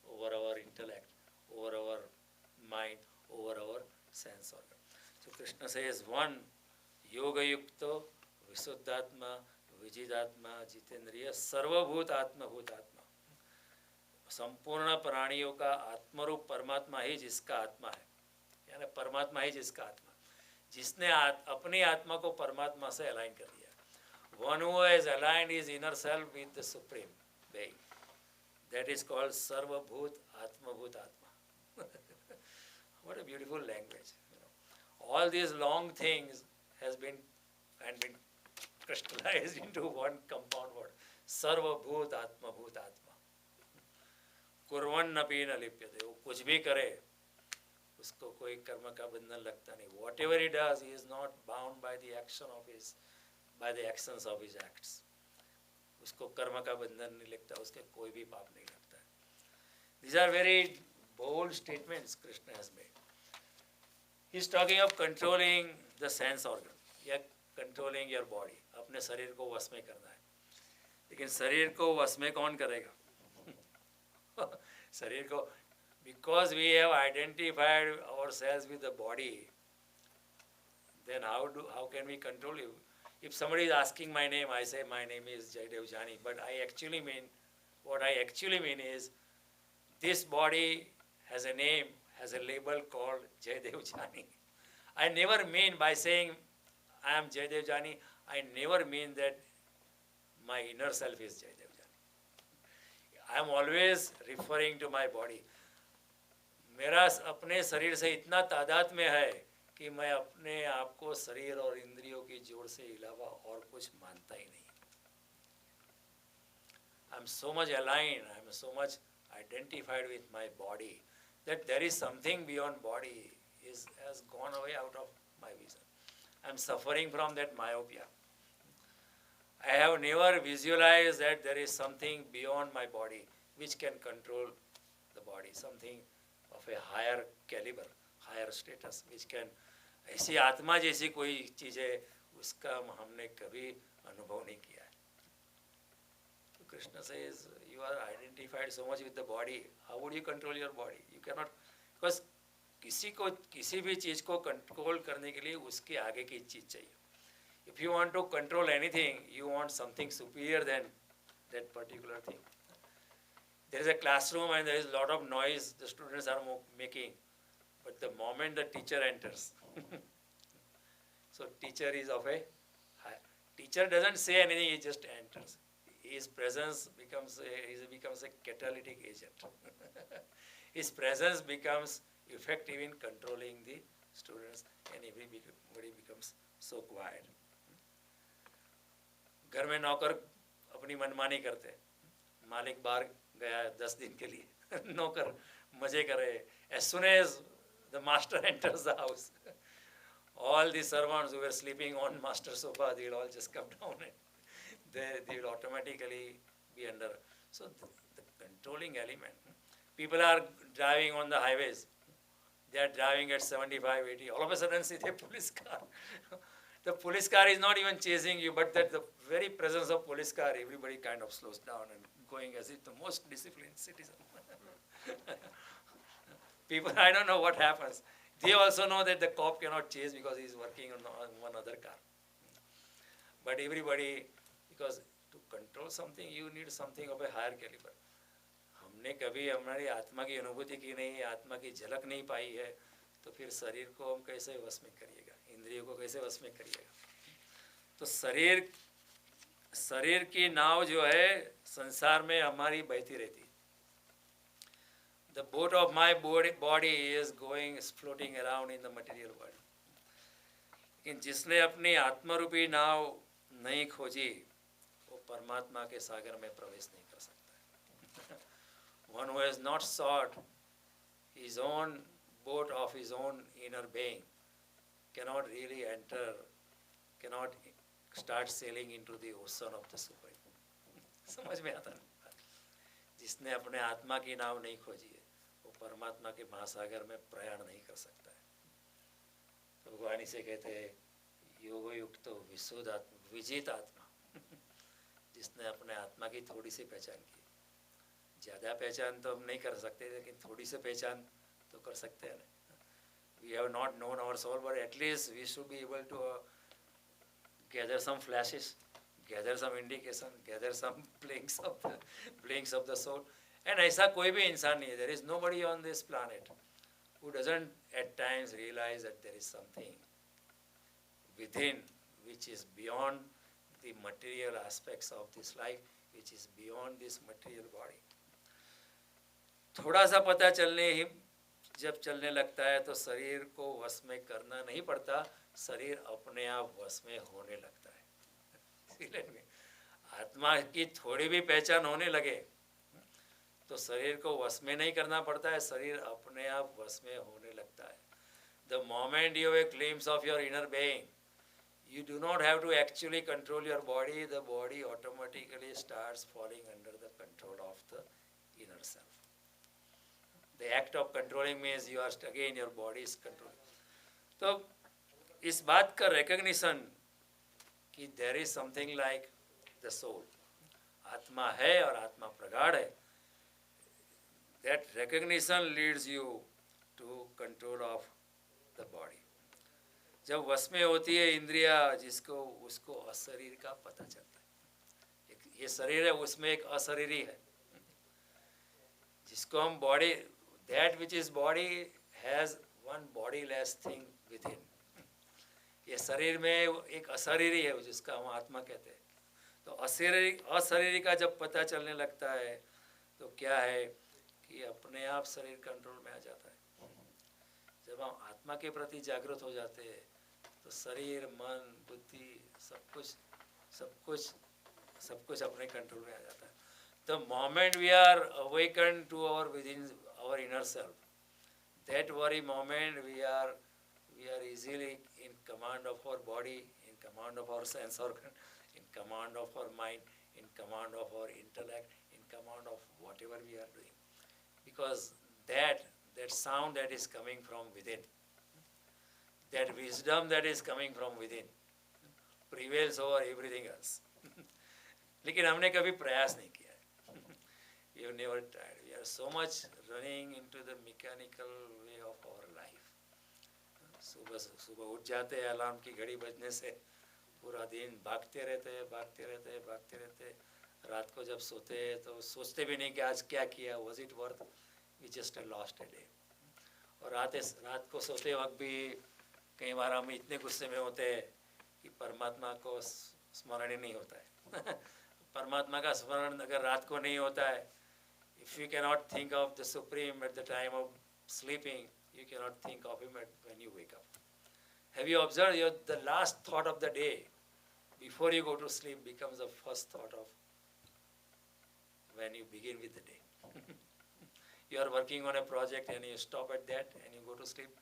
over our intellect, over our mind, over our sense organ. So Krishna says, one, yoga yukto, visuddhatma, vijidatma, jitendriya, sarvabhut atma bhutatma. संपूर्ण प्राणियों का आत्मरूप परमात्मा ही जिसका आत्मा है, यानी परमात्मा ही जिसका आत्मा, जिसने अपनी आत्मा को परमात्मा से अलाइन कर दिया. One who has aligned his inner self with the supreme being, that is called Sarvabhut Atmabhut Atma. What a beautiful language. All these long things has been crystallized into one compound word, Sarvabhut Atmabhut Atma. कुर्वन्नपि न लिप्यते, वो कुछ भी करे उसको कोई कर्म का बंधन लगता नहीं. Whatever he does, he is not bound by the actions of his acts. उसको कर्म का बंधन नहीं लगता, उसके कोई भी पाप नहीं लगता है. These are very bold statements Krishna has made. He is talking of controlling the sense organ, या controlling your body. अपने शरीर को वश में करना है, लेकिन शरीर को वश में कौन करेगा? शरीर को, because we have identified ourselves with the body, then how can we control you? If somebody is asking my name, I say my name is Jaydev Jani, but what I actually mean is this body has a name, has a label called Jaydev Jani. I never mean by saying I am Jaydev Jani, I never mean that my inner self is Jaydev. I am always referring to my body. मेरा अपने शरीर से इतना तादाद में है कि मैं अपने आप को शरीर और इंद्रियों की जोड़ से अलावा और कुछ मानता ही नहीं. I am so much aligned, I am so much identified with my body that there is something beyond body has gone away out of my vision. I am suffering from that myopia. I have never visualized that there is something beyond my body which can control the body, something of a higher caliber, higher status, which can, ऐसी आत्मा जैसी कोई चीज़ है उसका हमने कभी अनुभव नहीं किया है. So Krishna says, you are identified so much with the body, how would you control your body? You cannot, because किसी भी चीज़ को कंट्रोल करने के लिए उसके आगे की चीज़ चाहिए. If you want to control anything, you want something superior than that particular thing. There is a classroom and there is a lot of noise the students are making, but the moment the teacher enters, so teacher doesn't say anything, he just enters. His presence becomes a catalytic agent. His presence becomes effective in controlling the students, and everybody becomes so quiet. घर में नौकर अपनी मनमानी करते, मालिक बाहर गया 10 दिन के लिए, नौकर मजे कर रहे. As soon as the master enters the house. All the servants who were sleeping on master sofa, they will all just come down and they will automatically be under. So the controlling element. People are driving on the highways. They are driving at 75, 80. All of a sudden see the police car. The police car is not even chasing you, but that the very presence of police car, everybody kind of slows down and going as if the most disciplined citizen. People, I don't know what happens. They also know that the cop cannot chase because he is working on one other car. But everybody, because to control something, you need something of a higher caliber. हमने कभी हमारी आत्मा की अनुभूति की नहीं, आत्मा की झलक नहीं पाई है, तो फिर शरीर को हम कैसे वश में करिएगा, इंद्रियों को कैसे वश में करिएगा? तो शरीर की नाव जो है संसार में हमारी बहती रहती है. The boat of my body is going, is floating around in the material world. लेकिन जिसने अपनी आत्मरूपी नाव नहीं खोजी, वो परमात्मा के सागर में प्रवेश नहीं कर सकता. One who has not sought his own boat of his own inner being cannot really enter, cannot start sailing into the ocean of the Supreme. समझ में आता है? जिसने अपने आत्मा की नाव नहीं खोजी है, वो परमात्मा के महासागर में प्रयाण नहीं कर सकता है. तो भगवान इसे कहते हैं योग युक्त विशुद्ध आत्मा, विजित आत्मा, जिसने अपने आत्मा की थोड़ी सी पहचान की. ज़्यादा पहचान तो हम नहीं कर सकते, लेकिन थोड़ी सी पहचान तो कर सकते हैं. We have not known our soul, but at least we should be able to gather some flashes, gather some indication, gather some blinks of the soul. And ऐसा कोई भी इंसान नहीं है. There is nobody on this planet who doesn't at times realize that there is something within which is beyond the material aspects of this life, which is beyond this material body. थोड़ा सा पता चलने ही जब चलने लगता है तो शरीर को वश में करना नहीं पड़ता, शरीर अपने आप वश में होने लगता है. आत्मा की थोड़ी भी पहचान होने लगे तो शरीर को वश में नहीं करना पड़ता है, शरीर अपने आप वश में होने लगता है. The moment you have a glimpse of your inner being, you do not have to actually control your body. The body automatically starts falling under the control of the inner self. The act of controlling means you are again your body is controlling. तो इस बात का recognition कि there is something like the soul, आत्मा है और आत्मा प्रगाढ़ है, that recognition leads you to control of the body. जब वश में होती है इंद्रिया, जिसको उसको अशरीर का पता चलता है. ये शरीर है, उसमें एक अशरीरी है जिसको हम body, that which is body has one bodiless thing within. ये शरीर में एक अशरीरी है जिसका हम आत्मा कहते हैं. तो अशरीरी का जब पता चलने लगता है तो क्या है कि अपने आप शरीर कंट्रोल में आ जाता है. जब हम आत्मा के प्रति जागृत हो जाते हैं तो शरीर, मन, बुद्धि, सब कुछ अपने कंट्रोल में आ जाता है. The moment we are awakened to our within our inner self, that very moment we are easily in command of our body, in command of our sense organ, in command of our mind, in command of our intellect, in command of whatever we are doing. Because that sound that is coming from within, that wisdom that is coming from within prevails over everything else. लेकिन हमने कभी प्रयास नहीं किया. We have never tried. We are so much running into the mechanical way of our life. सुबह उठ जाते हैं अलार्म की घड़ी बजने से, पूरा दिन भागते रहते. रात को जब सोते हैं तो सोचते भी नहीं कि आज क्या किया, was it worth? We just lost a day. और रात को सोते वक्त भी कई बार हम इतने गुस्से में होते हैं कि परमात्मा को स्मरण ही नहीं होता है. परमात्मा का स्मरण अगर रात को नहीं होता है, if you cannot think of the Supreme at the time of sleeping, you cannot think of him when you wake up. Have you observed the last thought of the day before you go to sleep becomes the first thought of when you begin with the day. you are working on a project and you stop at that and you go to sleep.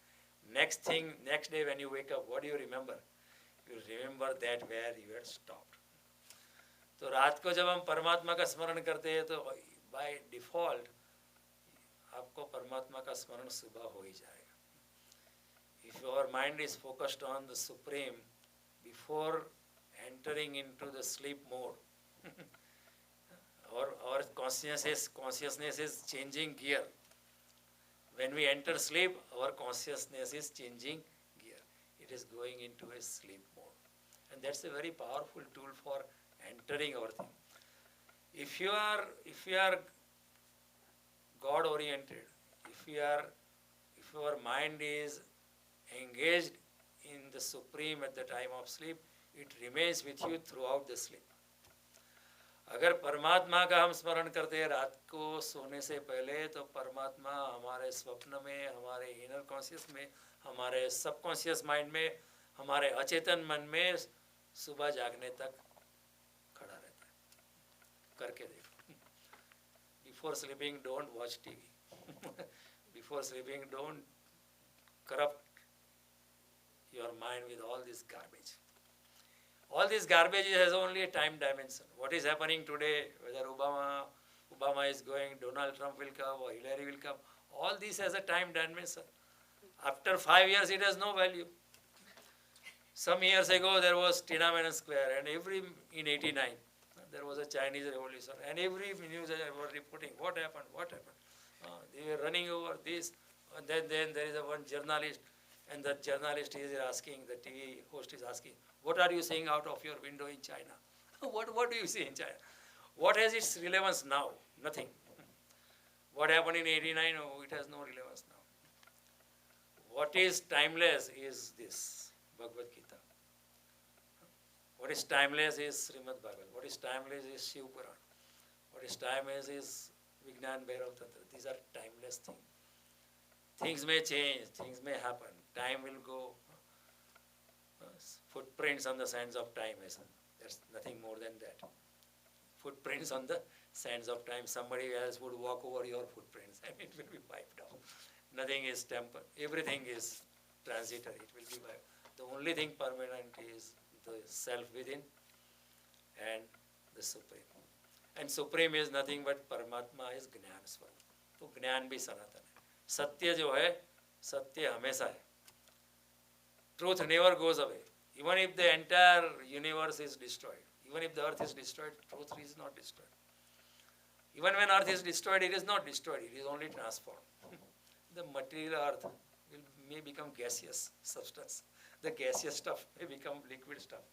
Next day when you wake up, what do you remember? You remember that where you had stopped. तो रात को जब हम परमात्मा का स्मरण करते हैं तो बाय डिफॉल्ट आपको परमात्मा का स्मरण सुबह हो ही जाएगा. If your mind is focused on the Supreme before entering into the sleep mode, our consciousness is changing gear. When we enter sleep, our consciousness is changing gear. It is going into a sleep mode. And that's a very powerful tool for entering our thing. If you are God oriented, if your mind is engaged in the Supreme at the time of sleep, it remains with you throughout the sleep. अगर परमात्मा का हम स्मरण करते हैं रात को सोने से पहले, तो परमात्मा हमारे स्वप्न में, हमारे इनर कॉन्शियस में, हमारे सबकॉन्शियस माइंड में, हमारे अचेतन मन में सुबह जागने तक खड़ा रहता है. करके देखो. Before sleeping don't watch TV. Before sleeping don't corrupt your mind with all this garbage. All this garbage has only a time dimension. What is happening today, whether Obama is going, Donald Trump will come, or Hillary will come, all this has a time dimension. After 5 years, it has no value. Some years ago, there was Tiananmen Square, and in 89, there was a Chinese revolution, and every news was reporting what happened. They were running over this, and then there is one journalist, and the journalist is asking, the TV host is asking, what are you seeing out of your window in China? What do you see in China? What has its relevance now? Nothing. What happened in 89? Oh, it has no relevance now. What is timeless is this, Bhagavad Gita. What is timeless is Srimad Bhagavad. What is timeless is Shiv Puran. What is timeless is Vignan Bhairav Tantra. These are timeless things. Things may change, things may happen, time will go. Footprints on the sands of time, there's nothing more than that. Footprints on the sands of time, somebody else would walk over your footprints and it will be wiped out. Nothing is temporary, everything is transitory, it will be wiped. The only thing permanent is the self within and the Supreme. And Supreme is nothing but Paramatma is Gnan Swarup. तो ज्ञान भी सनातन है. सत्य जो है, सत्य हमेशा है. Truth never goes away. Even if the entire universe is destroyed, even if the earth is destroyed, truth is not destroyed. Even when earth is destroyed, it is not destroyed, it is only transformed. The material earth may become gaseous substance. The gaseous stuff may become liquid stuff.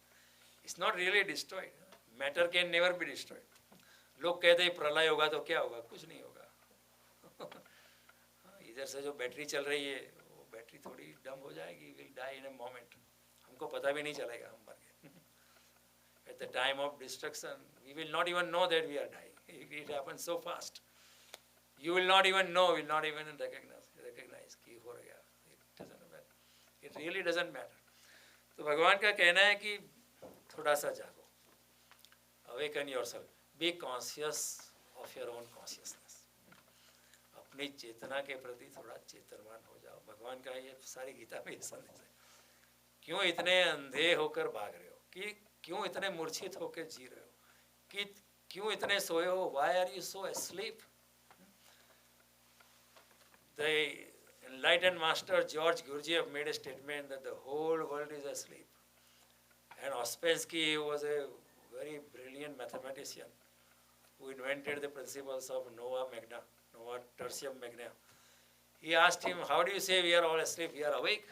It's not really destroyed. Matter can never be destroyed. लोग कहते हैं प्रलय होगा तो क्या होगा? कुछ नहीं होगा. इधर से जो बैटरी चल रही है, वो बैटरी थोड़ी डम हो जाएगी, will die in a moment. हमको पता भी नहीं चलेगा हम मर गए. At the time of destruction, we will not even know that we are dying. It happens so fast. You will not even know, will not even recognize कि हो गया. It doesn't matter. It really doesn't matter. तो भगवान का कहना है कि थोड़ा सा जागो. Awaken yourself. Be conscious of your own consciousness. अपनी चेतना के प्रति थोड़ा चेतनवान हो जाओ. भगवान का ये सारी गीता में ये संदेश है. क्यों इतने अंधे होकर भाग रहे हो? कि क्यों इतने मूर्छित होकर जी रहे हो? कि क्यों इतने सोए हो? Why are you so asleep? The enlightened master George Gurdjieff made a statement that the whole world is asleep. And Ouspensky was a very brilliant mathematician who invented the principles of Nova Tertium Magna. He asked him, how do you say we are all asleep? We are awake.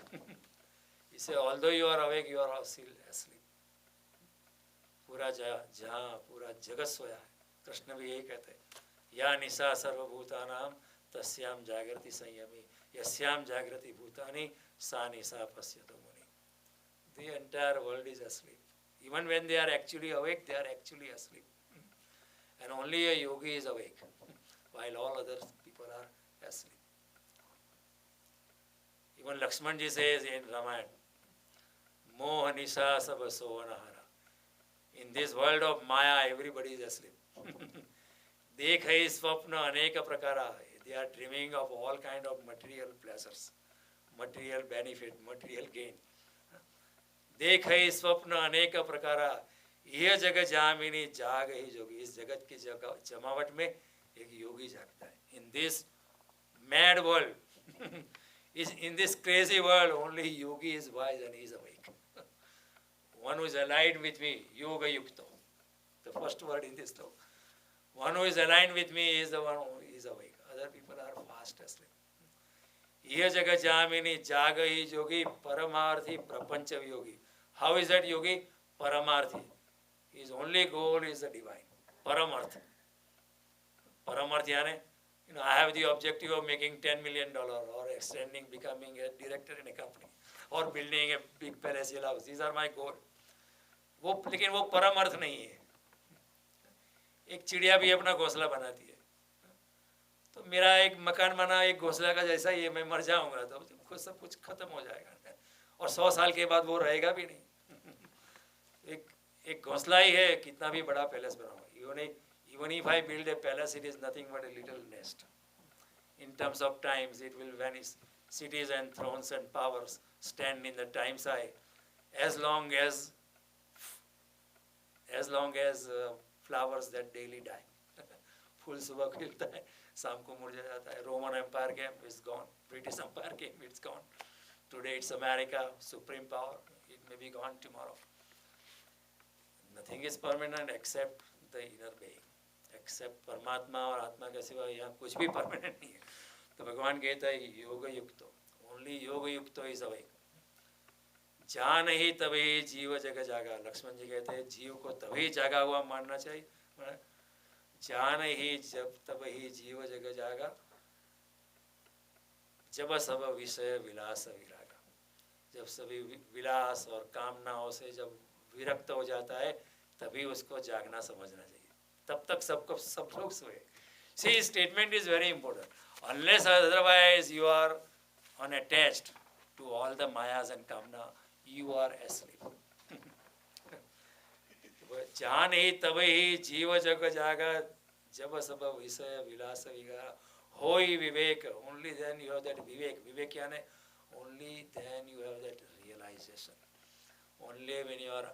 He said, although you are awake, you are all still asleep. पूरा जगत सोया है. कृष्ण भी यही कहते हैं, या निशा सर्वभूतानां तस्याम जागृति संयमी यस्याम जागृति भूतानि सा निशा पश्यतो मुनि. The entire world is asleep. Even when they are actually awake, they are actually asleep. And only a yogi is awake, while all other people are asleep. Even Lakshmanji says in Ramayana, Moha Nisha Sab Sovanahara. In this world of Maya, everybody is asleep. देख है स्वप्न अनेक प्रकारा. They are dreaming of all kind of material pleasures, material benefit, material gain. देख स्वप्न अनेक प्रकारा, यह जग जामिनी जाग ही जोगी. इस जगत की जमावट में एक योगी जागता है. In this mad world, in this crazy world, only yogi is wise and he is awake. One who is aligned with me, yoga yukto. The first word in this talk. One who is aligned with me is the one who is awake. Other people are fast asleep. यह जगह जामिनी जाग ही जोगी, परमार्थी प्रपंच योगी. How is that yogi? Paramarthi. His only goal is the divine. Paramarth. Paramarth यानी, I have the objective of making $10 million or extending, becoming a director in a company or building a big palatial house. These are my goal. लेकिन वो परमार्थ नहीं है. एक चिड़िया भी अपना घोंसला बनाती है. तो मेरा एक मकान बना एक घोंसला का जैसा ही है, मैं मर जाऊंगा तो खुद सब कुछ खत्म हो जाएगा और 100 साल के बाद वो रहेगा भी नहीं. एक घोंसला ही है, कितना भी बड़ा पैलेस बनाओ. Even if I build a palace, it is nothing but a little nest. In terms of times, it will vanish. Cities and thrones and powers stand in the time's eye. As long as flowers that daily die. फूल सुबह खिलता है, शाम को मुरझा जाता है. Roman Empire came, it's gone. British Empire came, it's gone. Today it's America, supreme power. It may be gone tomorrow. Nothing is permanent except the inner being. Except परमात्मा और आत्मा के सिवा यहाँ कुछ भी परमानेंट नहीं है. तो भगवान कहता है योग युक्तो. Only योग युक्तो is awake. जान ही तभी जीव जग जागा. लक्ष्मण जी कहते हैं जीव को तभी जागा हुआ मानना चाहिए. जान ही जब तब ही जीव जग जागा, जब सब विषय विलास विरागा. जब सभी विलास और कामनाओं से जब विरक्त हो जाता है, तभी उसको जागना समझना चाहिए. तब तक सब लोग सोए. See, statement is very important. Unless otherwise you are unattached to all the mayas and kamna, you are asleep. जान ही तब ही जीव जग जागा, जब सब विषय विलास विगारा. हो ही विवेक. Only then you have that vivek. Vivek यानी only then you have that realization. Only when you are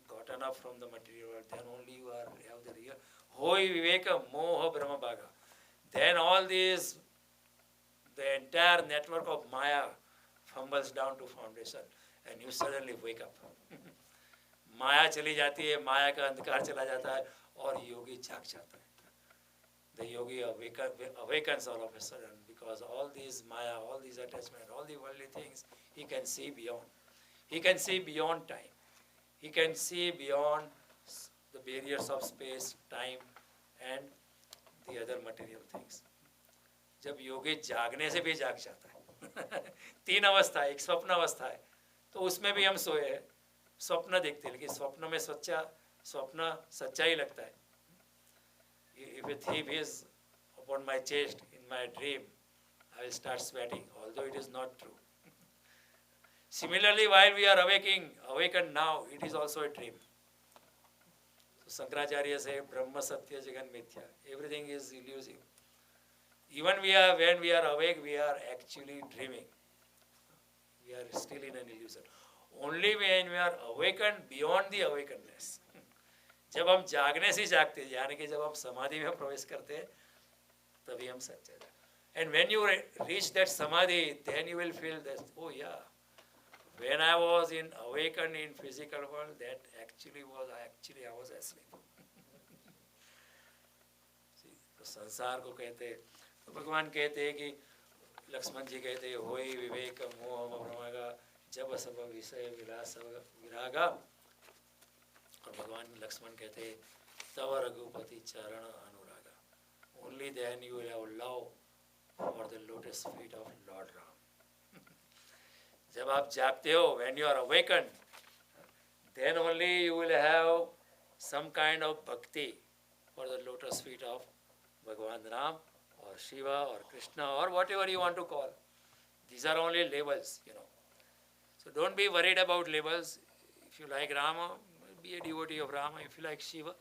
gotten up from the material world, then only you have the real. Hoi viveka moha brahma bhaga. Then all these, the entire network of Maya fumbles down to foundation and you suddenly wake up. माया चली जाती है, माया का अंधकार चला जाता है और योगी जाग जाता है. The yogi awakens all of a sudden because all these Maya, all these attachments, all the worldly things, he can see beyond. He can see beyond time. He can see beyond the barriers of space, time and the other material things. जब योगी जागने से भी जाग जाता है. 3 अवस्था है. एक स्वप्न अवस्था है, तो उसमें भी हम सोए हैं, स्वप्न देखते हैं, लेकिन स्वप्न में स्वप्न सच्चा ही लगता है. If a thief is upon my chest in my dream, I will start sweating, although it is not true. Similarly, while we are awakened now, it is also a dream. So Shankaracharya says, Brahma Satya Jagan Mithya. Everything is illusive. Even when we are awake, we are actually dreaming. We are still in an illusion. Only when we are awakened beyond the awakenedness. जब हम जागने से जागते हैं, यानी कि जब हम समाधि में प्रवेश करते हैं, तभी हम सच्चे हैं. And when you reach that samadhi, then you will feel that, oh yeah, when I was awakened in physical world, that actually I was asleep. See, तो संसार को कहते हैं, तो भगवान कहते हैं कि लक्ष्मण जी कहते हैं होई विवेक मोह भ्रमगा जब सब विषय विलास विरागा. और भगवान लक्ष्मण कहते हैं तव रघुपति चरण अनुरागा. Only then you will have love for the lotus feet of Lord Ram. जब आप जागते हो, when you are awakened, then only you will have some kind of bhakti for the lotus feet of Bhagwan Ram or Shiva or Krishna or whatever you want to call. These are only labels, So don't be worried about labels. If you like Rama, be a devotee of Rama. If you like Shiva,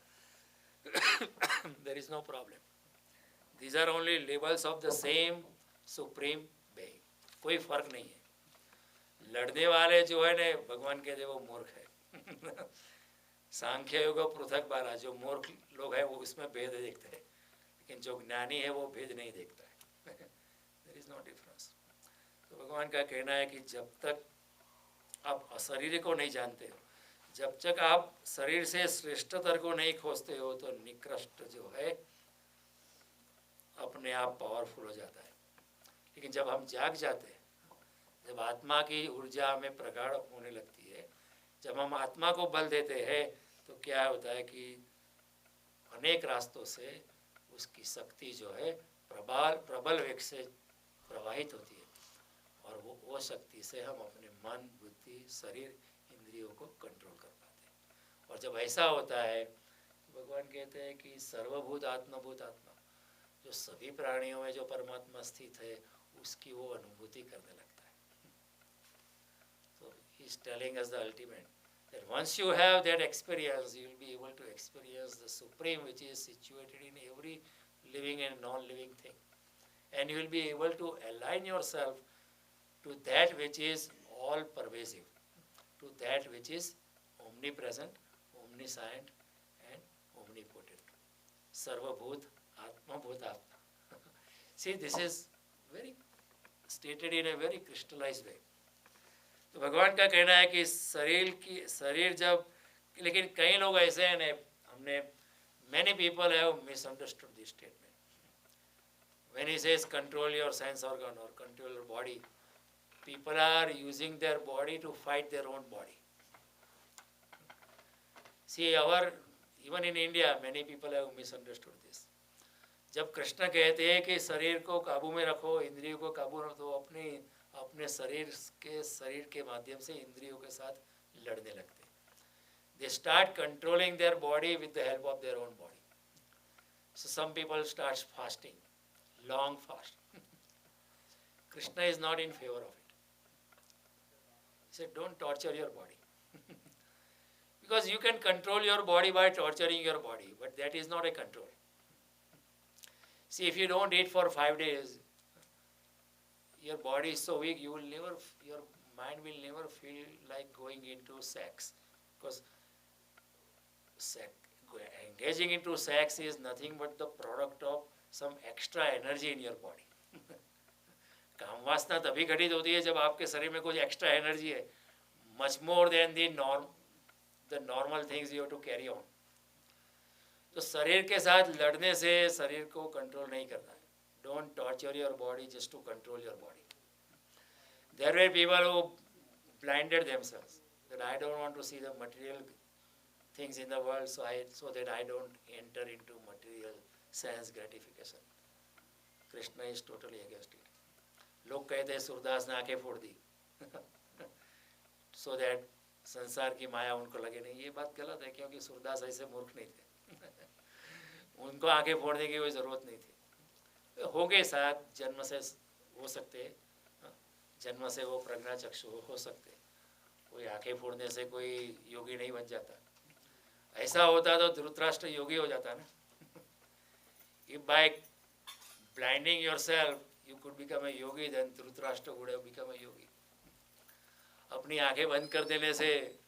there is no problem. These are only labels of the same supreme being. कोई फर्क नहीं है। लड़ने वाले जो है ना, भगवान कहते वो मूर्ख है। सांख्य योग पृथक बाला, जो मूर्ख लोग हैं वो उसमें भेद देखते हैं, लेकिन जो ज्ञानी है वो भेद नहीं देखता है। There is no difference. तो भगवान का कहना है कि जब तक आप अशरीर को नहीं जानते हो, जब तक आप शरीर से श्रेष्ठतर को नहीं खोजते हो, तो निकृष्ट जो है अपने आप पावरफुल हो जाता है। लेकिन जब हम जाग जाते हैं, जब आत्मा की ऊर्जा हमें प्रगाढ़ होने लगती है, जब हम आत्मा को बल देते हैं, तो क्या होता है कि अनेक रास्तों से उसकी शक्ति जो है प्रबल वेग से प्रवाहित होती है, और वो शक्ति से हम अपने मन, बुद्धि, शरीर, इंद्रियों को कंट्रोल कर पाते हैं। और जब ऐसा होता है, भगवान कहते हैं कि सर्वभूत आत्मभूत आत्मा, जो सभी प्राणियों में जो परमात्मा स्थित है, उसकी वो अनुभूति करने लगता है। So he is telling us the ultimate, that once you have that experience, you will be able to experience the supreme, which is situated in every living and non-living thing, and you will be able to align yourself to that which is all pervasive, to that which is omnipresent, omniscient and omnipotent. Sarvabhut Atma Bhutatma. See, this is very stated in a very crystallized way. तो भगवान का कहना है कि शरीर जब, लेकिन कई लोग ऐसे हैं ने, हमने many people have misunderstood this statement. When he says control your sense organ or control your body, people are using their body to fight their own body. See, even in India, many people have misunderstood this. जब कृष्ण कहते हैं कि शरीर को काबू में रखो, इंद्रियों को काबू में रखो, अपने शरीर के माध्यम से इंद्रियों के साथ लड़ने लगते हैं। They start controlling their body with the help of their own body. So some people start fasting, long fast. Krishna is not in favor of it. He said, don't torture your body. Because you can control your body by torturing your body, but that is not a control. See, if you don't eat for 5 days, your body is so weak, your mind will never feel like going into sex. Because engaging into sex is nothing but the product of some extra energy in your body. काम वासना तभी घटित होती है जब आपके शरीर में कुछ एक्स्ट्रा एनर्जी है, much more than the normal things you have to carry on. तो शरीर के साथ लड़ने से शरीर को कंट्रोल नहीं करना है. Don't torture your body just to control your body. There were people who blinded themselves that I don't want to see the material things in the world, so that I don't enter into material sense gratification. Krishna is totally against it. लोग कहते हैं सूरदास ने आंखें फोड़ दी so that संसार की माया उनको लगे नहीं. ये बात गलत है, क्योंकि सूरदास ऐसे मूर्ख नहीं थे. उनको आंखें फोड़ने की कोई ज़रूरत नहीं थी. हो गए शायद जन्म से हो सकते, जन्म से वो प्रज्ञाचक्षु हो सकते. कोई आंखें फोड़ने से कोई योगी नहीं बन जाता. ऐसा होता तो धृतराष्ट्र योगी हो जाता ना. If by blinding yourself you could become a yogi, then Dhritarashtra would have become a yogi. अपनी आंखें बंद कर देने से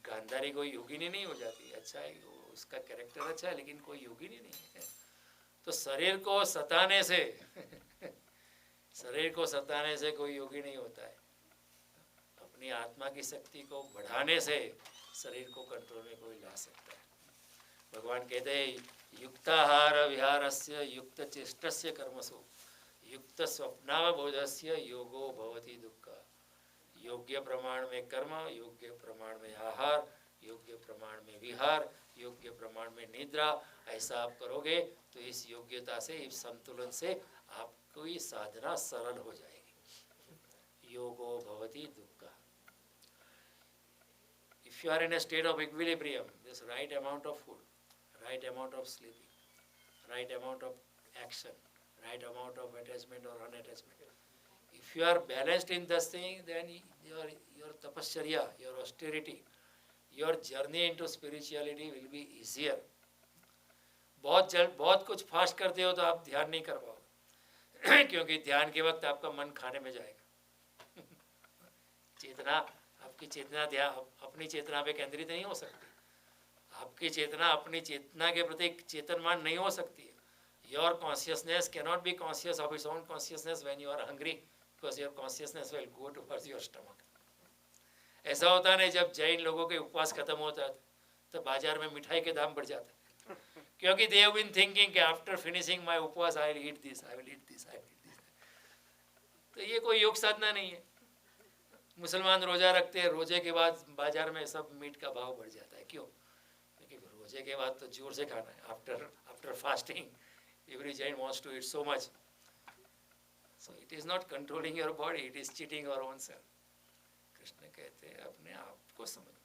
गांधारी कोई योगिनी नहीं हो जाती. अच्छा है, उसका कैरेक्टर अच्छा है, लेकिन कोई योगिनी नहीं है. तो शरीर को सताने से कोई योगी नहीं होता है. अपनी आत्मा की शक्ति को बढ़ाने से शरीर को कंट्रोल में कोई ला सकता है. भगवान कहते हैं युक्ताहार विहारस्य युक्त चेष्टस्य कर्मसु युक्त स्वप्नावबोधस्य योगो भवति दुःख. योग्य प्रमाण में कर्म, योग्य प्रमाण में आहार, योग्य प्रमाण में विहार, योग्य प्रमाण में निद्रा, ऐसा आप करोगे तो इस योग्यता से, इस संतुलन से आपकी साधना सरल हो जाएगी. योगो भवति दुःख. If you are in a state of equilibrium, this right amount of food, right amount of sleeping, right amount of action, right amount of attachment or unattachment. If you are balanced in this thing, then your tapasya, your austerity, your journey into spirituality will be easier. बहुत कुछ फास्ट करते हो तो आप ध्यान नहीं कर पाओगे क्योंकि ध्यान के वक्त आपका मन खाने में जाएगा चेतना, आपकी चेतना ध्यान अपनी चेतना पे केंद्रित नहीं हो सकती, आपकी चेतना अपनी चेतना के प्रति चेतनमान नहीं हो सकती है। Your consciousness cannot be conscious of its own consciousness when you are hungry, because your consciousness will go towards your stomach. ऐसा होता नहीं, जब जैन लोगों के उपवास खत्म होता है तो बाजार में मिठाई के दाम बढ़ जाते हैं क्योंकि दे हैव बीन थिंकिंग कि आफ्टर फिनिशिंग माय उपवास I will eat this, I will eat this, I will eat this. तो ये कोई योग साधना नहीं है। मुसलमान रोज़ा रखते हैं, रोजे के बाद बाजार में सब मीट का भाव बढ़ जाता है। क्यों? क्योंकि रोजे के बाद तो जोर से खाना है। After fasting every Jain wants to eat so much, so it is not controlling your body, it is cheating your own self. Krishna कहते हैं अपने आप को समझ।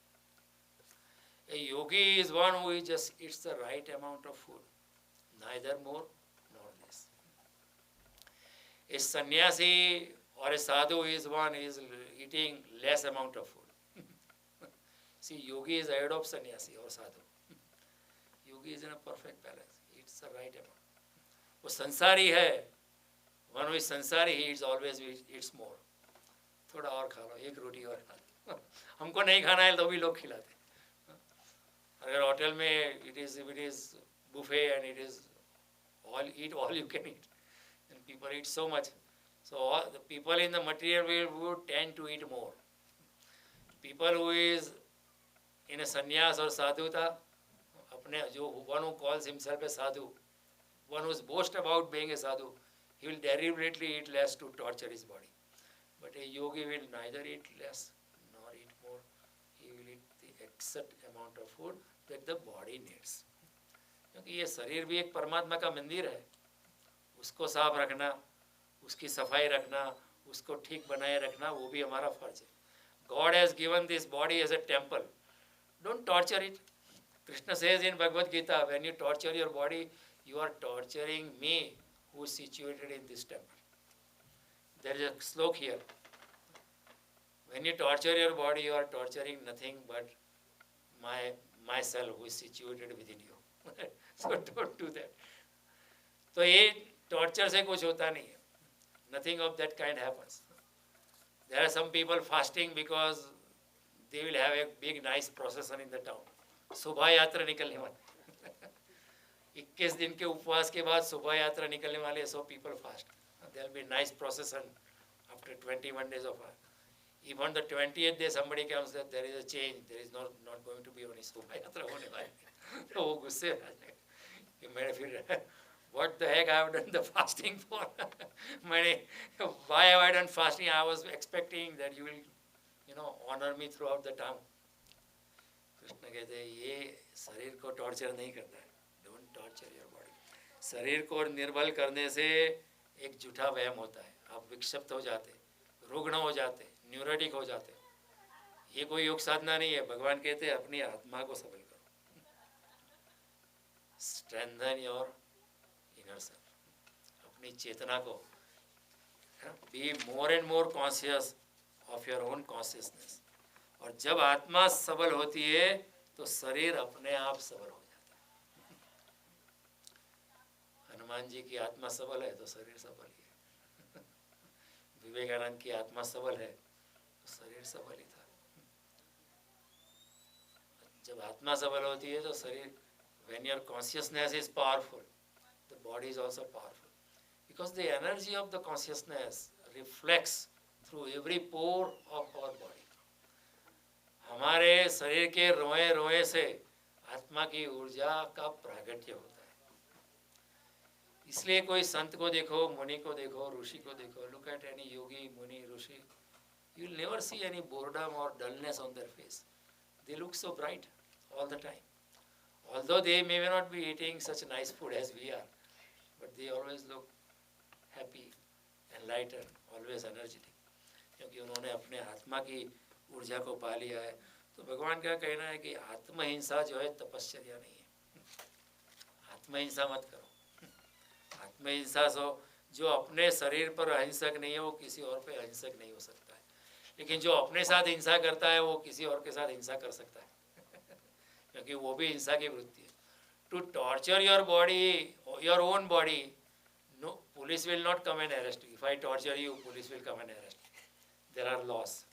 A yogi is one who just eats the right amount of food, neither more nor less. A sannyasi or a sadhu is one who is eating less amount of food. See, yogi is ahead of sannyasi or sadhu. Yogi is in a perfect balance. He eats the right amount. वो संसारी है, one who is संसारी, he eats always eats more. थोड़ा और खा लो, एक रोटी और खा लो। हमको नहीं खाना है तो भी लोग खिलाते। अगर होटल में it is buffet and it is all you can eat, and people eat so much, so all the people in the material world would tend to eat more. People who is in a sannyas or sadhuta, अपने जो one who calls himself a sadhu, one who is boast about being a sadhu, he will deliberately eat less to torture his body. But a yogi will neither eat less nor eat more. He will eat the exact amount of food that the body needs. क्योंकि ये शरीर भी एक परमात्मा का मंदिर है, उसको साफ रखना, उसकी सफाई रखना, उसको ठीक बनाए रखना, वो भी हमारा फर्ज है। God has given this body as a temple. Don't torture it. Krishna says in Bhagavad Gita, when you torture your body, you are torturing me who is situated in this temple. There is a slok here. When you torture your body, you are torturing nothing but myself who is situated within you. So don't do that. तो ये torture से कुछ होता नहीं है. Nothing of that kind happens. There are some people fasting because they will have a big nice procession in the town. शोभा यात्रा निकलने वाली 21 दिन के उपवास के बाद शोभा यात्रा निकलने वाले, so people fast. There will be nice procession after 21 days of fast. Even the 20th day somebody comes that there is a change, there is not going to be any शोभा यात्रा होने वाली, तो वो गुस्से आ जाएगा कि मैंने फिर what the heck I have done the fasting for? Why have I done fasting? I was expecting that you will honor me throughout the town. Krishna कहते हैं ये शरीर को टॉर्चर नहीं करता है. Don't torture your body. शरीर को निर्बल करने से एक झूठा वहम होता है, आप विक्षिप्त हो जाते, रुग्ण हो जाते, न्यूरोटिक हो जाते. ये कोई योग साधना नहीं है. भगवान कहते हैं अपनी आत्मा को सबल करो. Strengthen your inner self. अपनी चेतना को be more and more conscious of your own consciousness. और जब आत्मा सबल होती है तो शरीर अपने आप सबल हो जाता है. हनुमान जी की आत्मा सबल है तो शरीर सबल ही है. विवेकानंद की आत्मा सबल है तो शरीर सबल ही था. जब आत्मा सबल होती है तो शरीर, when your consciousness is powerful, the body is also powerful, because the energy of the consciousness reflects through every pore of our body. हमारे शरीर के रोए रोए से आत्मा की ऊर्जा का प्रागट्य होता है. इसलिए कोई संत को देखो, मुनि को देखो, ऋषि को देखो, look at any yogi, muni, rishi, you will never see any boredom or dullness on their face. They look so bright all the time. Although they may not be eating such nice food as we are, but they always look happy, enlightened, always energetic. क्योंकि उन्होंने अपने आत्मा की ऊर्जा को पा लिया है. तो भगवान का कहना है कि आत्महिंसा जो है तपश्चर्या नहीं है. आत्महिंसा मत करो. आत्महिंसा जो अपने शरीर पर अहिंसक नहीं है वो किसी और पे अहिंसक नहीं हो सकता है. लेकिन जो अपने साथ हिंसा करता है वो किसी और के साथ हिंसा कर सकता है क्योंकि वो भी हिंसा की वृत्ति है.
to torture your body, your own body, no, police will not come and arrest you. If I torture you, police will come and arrest you. There are laws.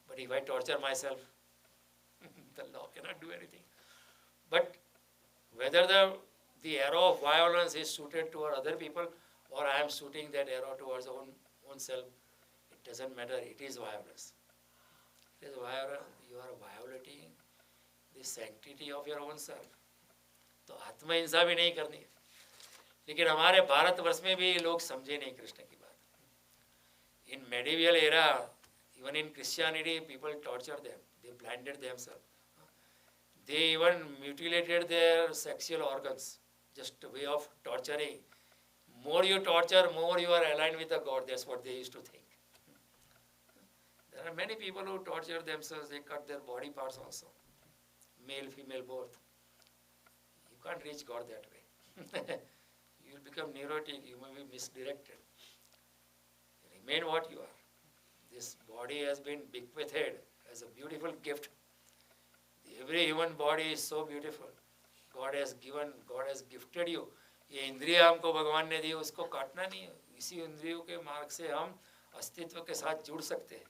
But if I torture myself, the law cannot do anything. But whether the arrow of violence is suited toward other people or I am shooting that arrow towards own self, it doesn't matter. It is violence. It is violence. You are violating the sanctity of your own self. तो आत्महिंसा भी नहीं करनी है. लेकिन हमारे भारतवर्ष में भी लोग समझे नहीं कृष्ण की बात. In medieval era, even in Christianity, people tortured them. They blinded themselves. They even mutilated their sexual organs, just a way of torturing. More you torture, more you are aligned with the God. That's what they used to think. There are many people who torture themselves. They cut their body parts also. Male, female, both. You can't reach God that way. You will become neurotic. You may be misdirected. Remain what you are. This body has been bequeathed as a beautiful gift. Every human body is so beautiful. God has gifted you. ये इंद्रिया हमको भगवान ने दी, उसको काटना नहीं है. इसी इंद्रियों के मार्ग से हम अस्तित्व के साथ जुड़ सकते हैं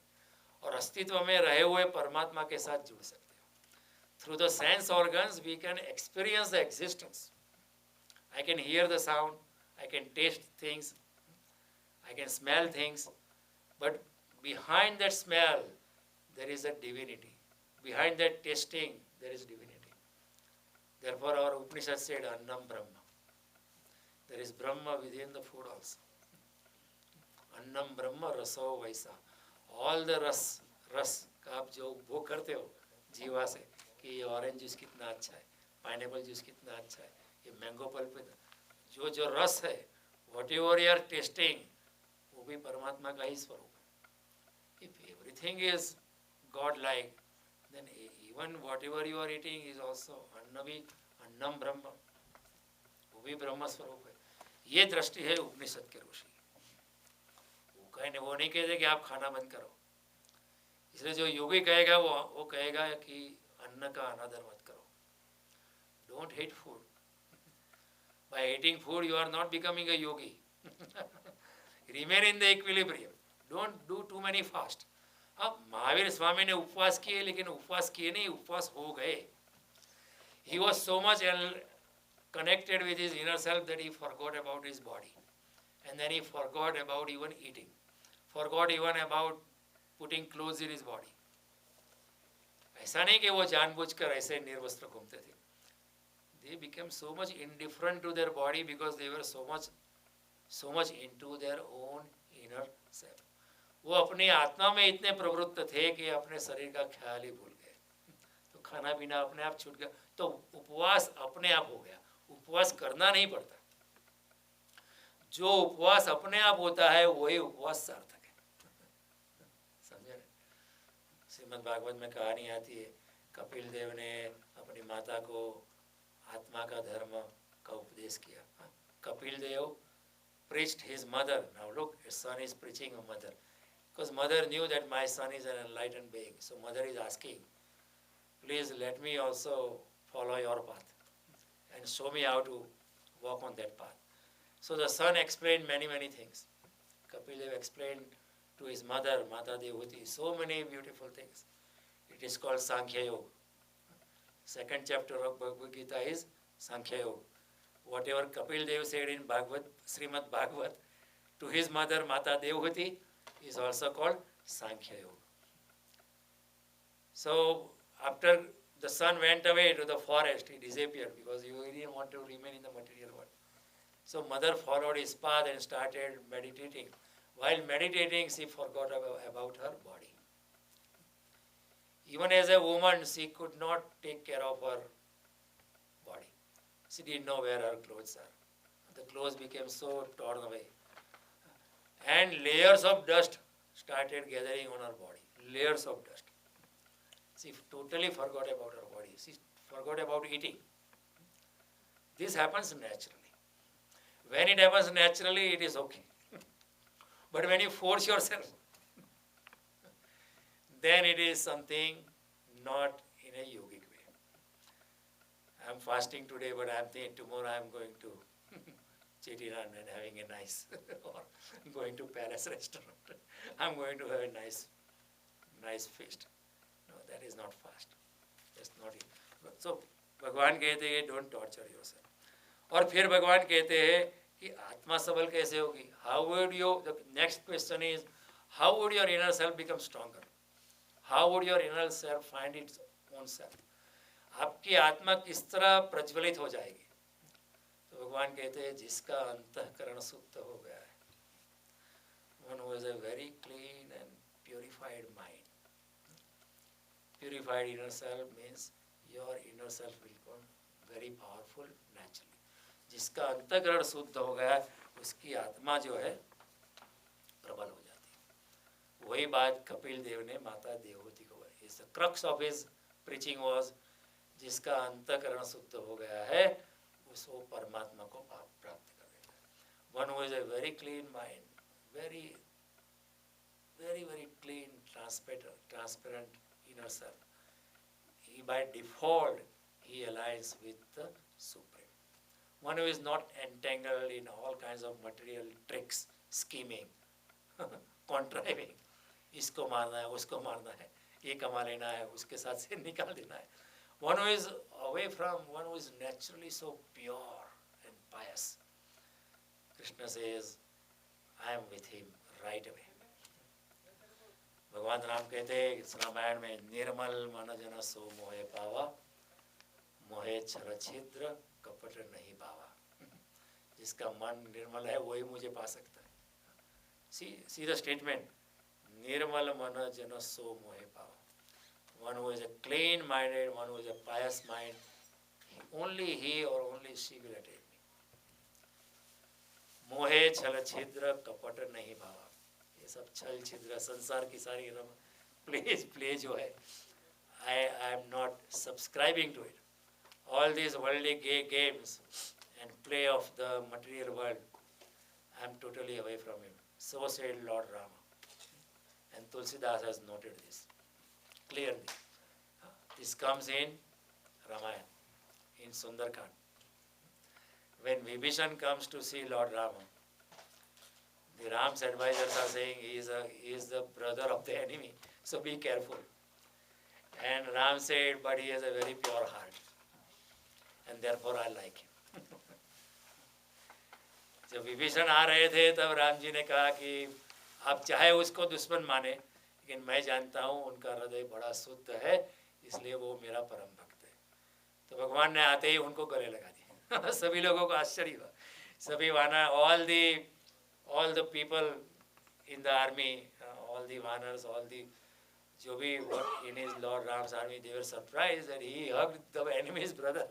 और अस्तित्व में रहे हुए परमात्मा के साथ जुड़ सकते हैं. Through the sense organs we can experience the existence. I can hear the sound, I can taste things, I can smell things, but behind that smell there is a divinity. Behind that tasting there is divinity. Therefore our Upanishad said Annam Brahma. There is Brahma within the food also. Annam Brahma Raso Vaisa. All the रस का आप जो उपभोग करते हो जीवा से कि ये ऑरेंज जूस कितना अच्छा है, पाइनएप्पल जूस कितना अच्छा है, ये मैंगो पल्प जो रस है, whatever you are tasting, वो भी परमात्मा का ही स्वरूप है. If everything is God-like, then even whatever you are eating is also अन्नम ब्रह्म, वो भी ब्रह्म स्वरूप है. ये दृष्टि है उपनिषद के ऋषि. वो नहीं कहते कि आप खाना बंद करो. इसलिए जो योगी कहेगा वो कहेगा कि अन्न का अनादर मत करो. Don't hate food. By eating food you are not becoming a yogi. Remain in the equilibrium. Don't do too many fast. अब महावीर स्वामी ने उपवास किए, लेकिन उपवास किए नहीं, उपवास हो गए. He was so much connected with his inner self that he forgot about his body. And then he forgot about even eating. Forgot even about putting clothes in his body. ऐसा नहीं कि वो जानबूझकर ऐसे निर्वस्त्र घूमते थे. They became so much indifferent to their body because they were so much into their own inner self. वो अपनी आत्मा में इतने प्रवृत्त थे कि अपने शरीर का ख्याल ही भूल गए. तो खाना पीना अपने आप छूट गया. तो उपवास अपने आप हो गया. उपवास करना नहीं पड़ता. जो उपवास अपने आप होता है वही उपवास सार्थक है. समझे? श्रीमद् भागवत में कहानी आती है, कपिल देव ने अपनी माता को आत्मा का धर्म का उपदेश किया. Kapil Dev preached his mother. Now look, his son is preaching a mother. Because mother knew that my son is an enlightened being. So mother is asking, please let me also follow your path and show me how to walk on that path. So the son explained many things. Kapil Dev explained to his mother, Mata Devuti, so many beautiful things. It is called Sankhya Yoga. Second chapter of Bhagavad Gita is Sankhya Yoga. Whatever Kapil Dev said in Srimad Bhagavad to his mother Mata Devuti is also called Sankhya Yoga. So after the son went away to the forest, he disappeared because he didn't want to remain in the material world. So mother followed his path and started meditating. While meditating, she forgot about her body. Even as a woman, she could not take care of her body. She didn't know where her clothes are. The clothes became so torn away. And layers of dust started gathering on her body. Layers of dust. She totally forgot about her body. She forgot about eating. This happens naturally. When it happens naturally, it is okay. But when you force yourself, then it is something not in a yogic way. I'm fasting today, but I'm thinking tomorrow I'm going to Chetiran and having a nice, or going to palace restaurant. I'm going to have a nice feast. No, that is not fast. That's not it. So भगवान कहते हैं don't torture yourself. और फिर भगवान कहते हैं कि आत्मा सबल कैसे होगी? How would you? The next question is, how would your inner self become stronger? How would your inner self find its own self? आपकी आत्मा किस तरह प्रज्वलित हो जाएगी? तो भगवान कहते हैं जिसका अंतःकरण शुद्ध हो गया है. One who has a very clean and purified mind. Purified inner self means your inner self will become very powerful naturally. जिसका अंतःकरण शुद्ध हो गया है उसकी आत्मा जो है प्रबल हो जाती है. वही बात कपिल देव ने माता देवहूति को बोली. The crux of his preaching was जिसका अंतःकरण शुद्ध हो गया है उसको परमात्मा को प्राप्त कर देता है. One who has a very clean mind, very clean, transparent inner self, he by default he aligns with the Supreme. One who is not entangled in all kinds of material tricks, scheming, contriving. इसको मारना है, उसको मारना है, ये कमा लेना है, उसके साथ से निकाल देना है. One who is away from, one who is naturally so pure and pious. Krishna says, I am with him right away. भगवान राम कहते हैं इस रामायण में निर्मल मन जन सो मोहे पावा, मोहे छल छिद्र कपट नहीं पावा. जिसका मन निर्मल है वही मुझे पा सकता है. See the statement, निर्मल मन जन सो मोहे पावा. One who is a clean-minded, one who is a pious mind, only he or only she will attain me. मोहे छल छिद्र कपट नहीं भावा. ये सब छल छिद्र संसार की सारी प्ले जो है, I am not subscribing to it. All these worldly games and play of the material world, I am totally away from him. So said Lord Rama. And Tulsidas has noted this clearly. This comes in Ramayana, in Sundarkand. When Vibhishan comes to see Lord Rama, the Ram's advisors are saying he is the brother of the enemy, so be careful. And Ram said, but he has a very pure heart, and therefore I like him. जब विभीषण आ रहे थे तब राम जी ने कहा कि आप चाहे उसको दुश्मन माने, लेकिन मैं जानता हूँ उनका हृदय बड़ा शुद्ध है, इसलिए वो मेरा परम भक्त है. तो भगवान ने आते ही उनको गले लगा दिया. सभी लोगों को आश्चर्य हुआ. सभी वानर, all the people in the army, all the vanars, all the जो भी in his Lord Ram's army, they were surprised that he hugged the enemy's brother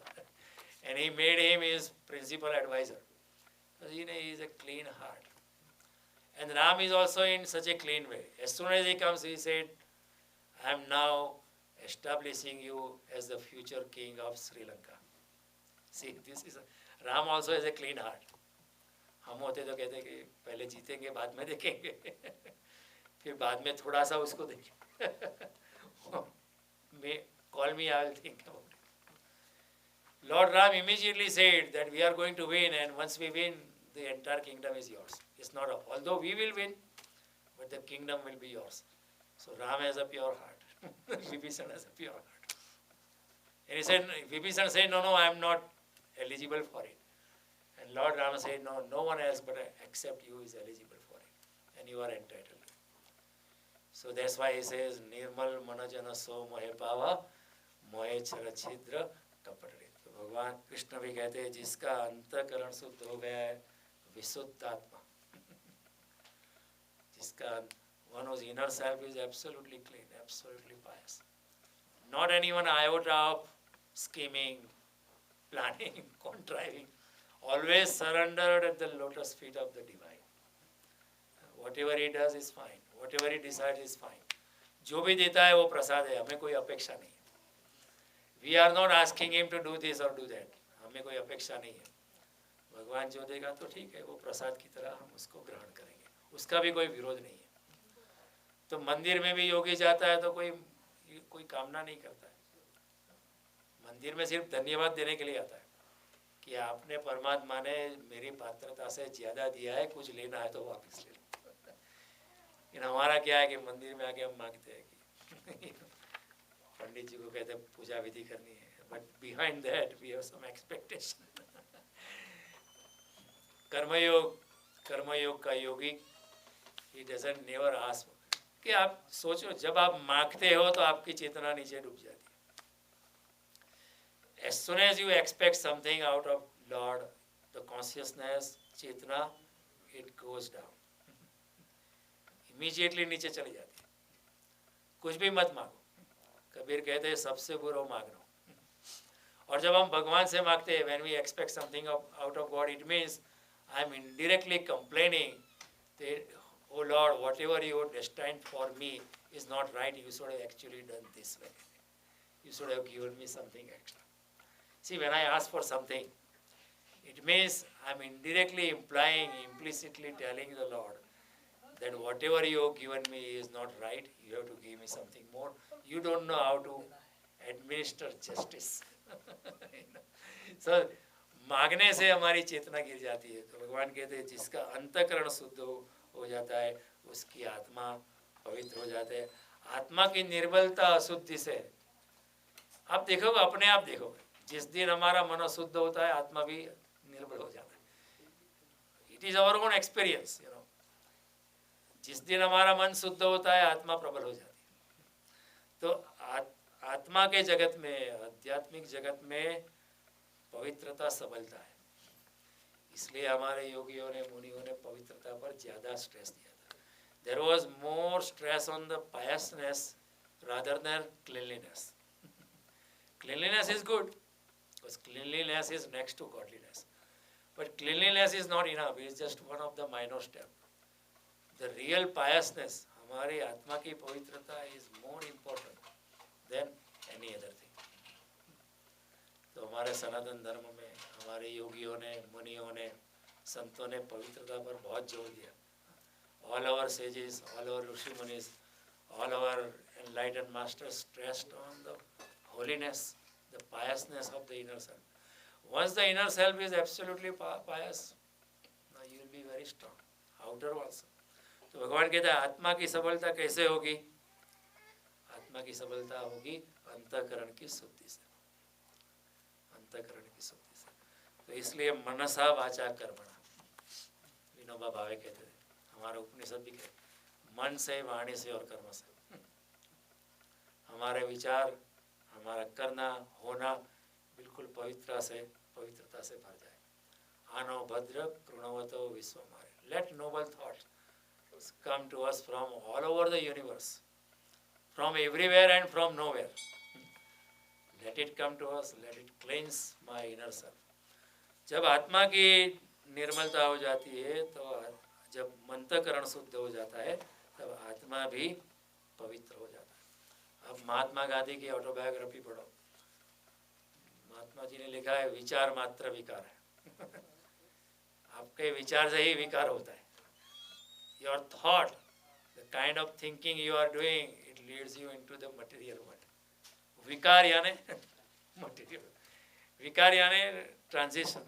and he made him his principal advisor. Because he is a clean heart. And Ram is also in such a clean way. As soon as he comes, he said, I am now establishing you as the future king of Sri Lanka. See, Ram also has a clean heart. हम होते तो कहते कि पहले जीतेंगे बाद में देखेंगे, फिर बाद में थोड़ा सा उसको देखेंगे. Call me, I will think about it. Lord Ram immediately said that we are going to win, and once we win, the entire kingdom is yours. It's not, although we will win, but the kingdom will be yours. So Ram has a pure heart. Vibhishan has a pure heart. And he said, Vibhishan said, no, I am not eligible for it. And Lord Rama said, no one else but except you is eligible for it. And you are entitled. So that's why he says, Nirmal manajana so mohe pava, mohe chara chidra kapatare. तो भगवान कृष्ण भी कहते हैं जिसका अंतःकरण शुद्ध हो गया है, विशुद्ध आत्मा. जिसका one whose inner self is absolutely clean, absolutely pious. Not anyone iota of scheming, planning, contriving. Always surrendered at the lotus feet of the divine. Whatever he does is fine. Whatever he decides is fine. जो भी देता है वो प्रसाद है, हमें कोई अपेक्षा नहीं. We are not asking him to do this or do that. हमें कोई अपेक्षा नहीं है. भगवान जो देगा तो ठीक है, वो प्रसाद की तरह हम उसको ग्रहण करेंगे. उसका भी कोई विरोध नहीं है. तो मंदिर में भी योगी जाता है तो कोई कामना नहीं करता है. मंदिर में सिर्फ धन्यवाद देने के लिए आता है कि आपने परमात्मा ने मेरी पात्रता से ज़्यादा दिया है, कुछ लेना है तो वापस ले लो। लेकिन हमारा क्या है कि मंदिर में आके हम मांगते हैं कि पंडित जी को कहते हैं पूजा विधि करनी है, but behind that we have some expectation. कर्मयोग का योगी ही डजंट नेवर आस्क, कि आप सोचो जब आप मांगते हो तो आपकी चेतना नीचे डूब जाती है। As soon as you expect something out of Lord, the consciousness, Chetna, it goes down. Immediately नीचे चली जाती है। कुछ भी मत मांगो, कबीर कहते हैं सबसे बुरा मांगना। और जब हम भगवान से मांगते हैं, when we expect something out of God, it means I am indirectly complaining that, oh Lord, whatever you destined for me is not right. You should have actually done this way. You should have given me something extra. See, when I ask for something, it means I'm indirectly implicitly telling the Lord that whatever you have given me is not right. You have to give me something more. You don't know how to administer justice. So, मांगने से हमारी चेतना गिर जाती है। तो भगवान कहते हैं जिसका अंतःकरण शुद्ध हो जाता है, उसकी आत्मा पवित्र हो जाते है। आत्मा की निर्मलता अशुद्धि से आप देखोगे, अपने आप देखोगे, जिस दिन हमारा मन शुद्ध होता है आत्मा भी निर्मल हो जाता है। It is our own experience, you know. जिस दिन हमारा मन शुद्ध होता है आत्मा प्रबल हो जाती है। तो आत्मा के जगत में, आध्यात्मिक जगत में पवित्रता सबलता है। इसलिए हमारे योगियों ने, मुनियों ने पवित्रता पर ज़्यादा स्ट्रेस दिया था। There was more stress on the piousness rather than cleanliness. Cleanliness is good, because cleanliness is next to godliness. But cleanliness is not enough, it is just one of the minor steps. The real piousness, हमारी आत्मा की पवित्रता is more important than any other thing. तो हमारे सनातन धर्म में हमारे योगियों ने, मुनियों ने, संतों ने पवित्रता पर बहुत जोर दिया। All our sages, all our Rishi मुनीस, all our enlightened masters stressed on the holiness, the piousness of the inner self. Once the inner self is absolutely pious, now you will be very strong. Outer also. तो भगवान कहता है आत्मा की सबलता कैसे होगी? आत्मा की सबलता होगी अंतःकरण की शुद्धि से, अंतःकरण की शुद्धि से। तो इसलिए मनसा वाचा कर्मणा, विनोबा भावे कहते थे, हमारा उपनिषद भी कहते मन से, वाणी से और कर्म से हमारे विचार, हमारा करना, होना बिल्कुल पवित्रता से भर जाए। आनो भद्र कृणवतो विश्वमारे। Let noble thoughts come to us from all over the universe, from everywhere and from nowhere. Let it come to us, let it cleanse my inner self. जब आत्मा की निर्मलता हो जाती है, तो जब अंतःकरण शुद्ध हो जाता है, तब आत्मा भी पवित्र हो जाता है। अब महात्मा गांधी की ऑटोबायोग्राफी पढ़ो, महात्मा जी ने लिखा है विचार मात्र विकार है। आपके विचार से ही विकार होता है। Your thought, the kind of thinking you are doing, it leads you into the material world. विकार यानी मटेरियल, विकार यानी transition,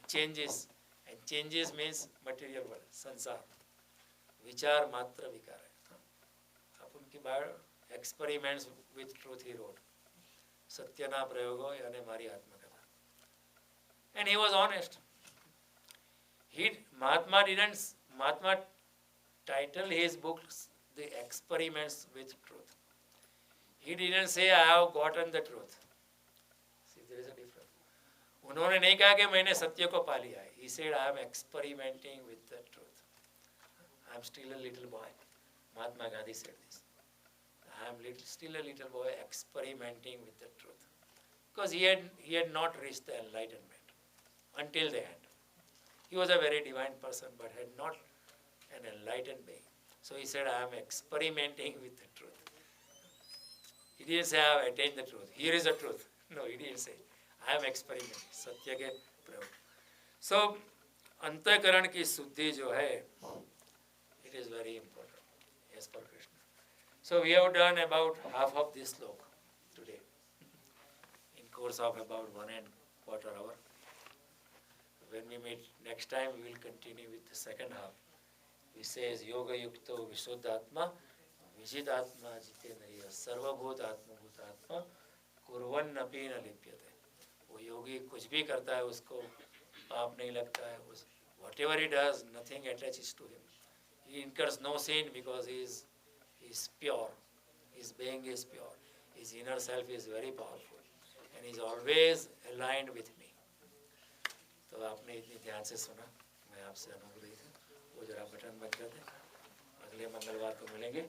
changes, and changes means material world, संसार। विचार मात्र विकार है। आप उनकी bio experiments with truth he wrote, Satyana Prayogo यानी हमारी आत्मकथा। And he was honest. Mahatma titled his books the experiments with truth. He didn't say I have gotten the truth. See, there is a difference. उन्होंने नहीं कहा कि मैंने सत्य को पा लिया है। He said I am experimenting with the truth. I am still a little boy. Mahatma Gandhi said this. I am still a little boy experimenting with the truth, because he had not reached the enlightenment until the end. He was a very divine person, but had not an enlightened being. So he said, I am experimenting with the truth. He didn't say, I have attained the truth. Here is the truth. No, he didn't say. I am experimenting. Satya ke prayog. So, अंतःकरण की शुद्धि जो है, it is very important, as per Krishna. So we have done about half of this sloka today. In course of about 1.25 hours. When we meet next time, we will continue with the second half. He says, Yoga Yukto Vishuddhatma, Vijidatma Jitendriya, Sarvabhut Atma Bhutatma, Kurvan Napi na Lipyate. वो योगी कुछ भी करता है उसको पाप नहीं लगता है. Whatever he does, nothing attaches to him. He incurs no sin because he is pure. His being is pure. His inner self is very powerful. And he is always aligned with me. तो आपने इतनी ध्यान से सुना. मैं आपसे अनुग्रहित हूँ. वो जरा बटन बंद कर दें. अगले मंगलवार को मिलेंगे.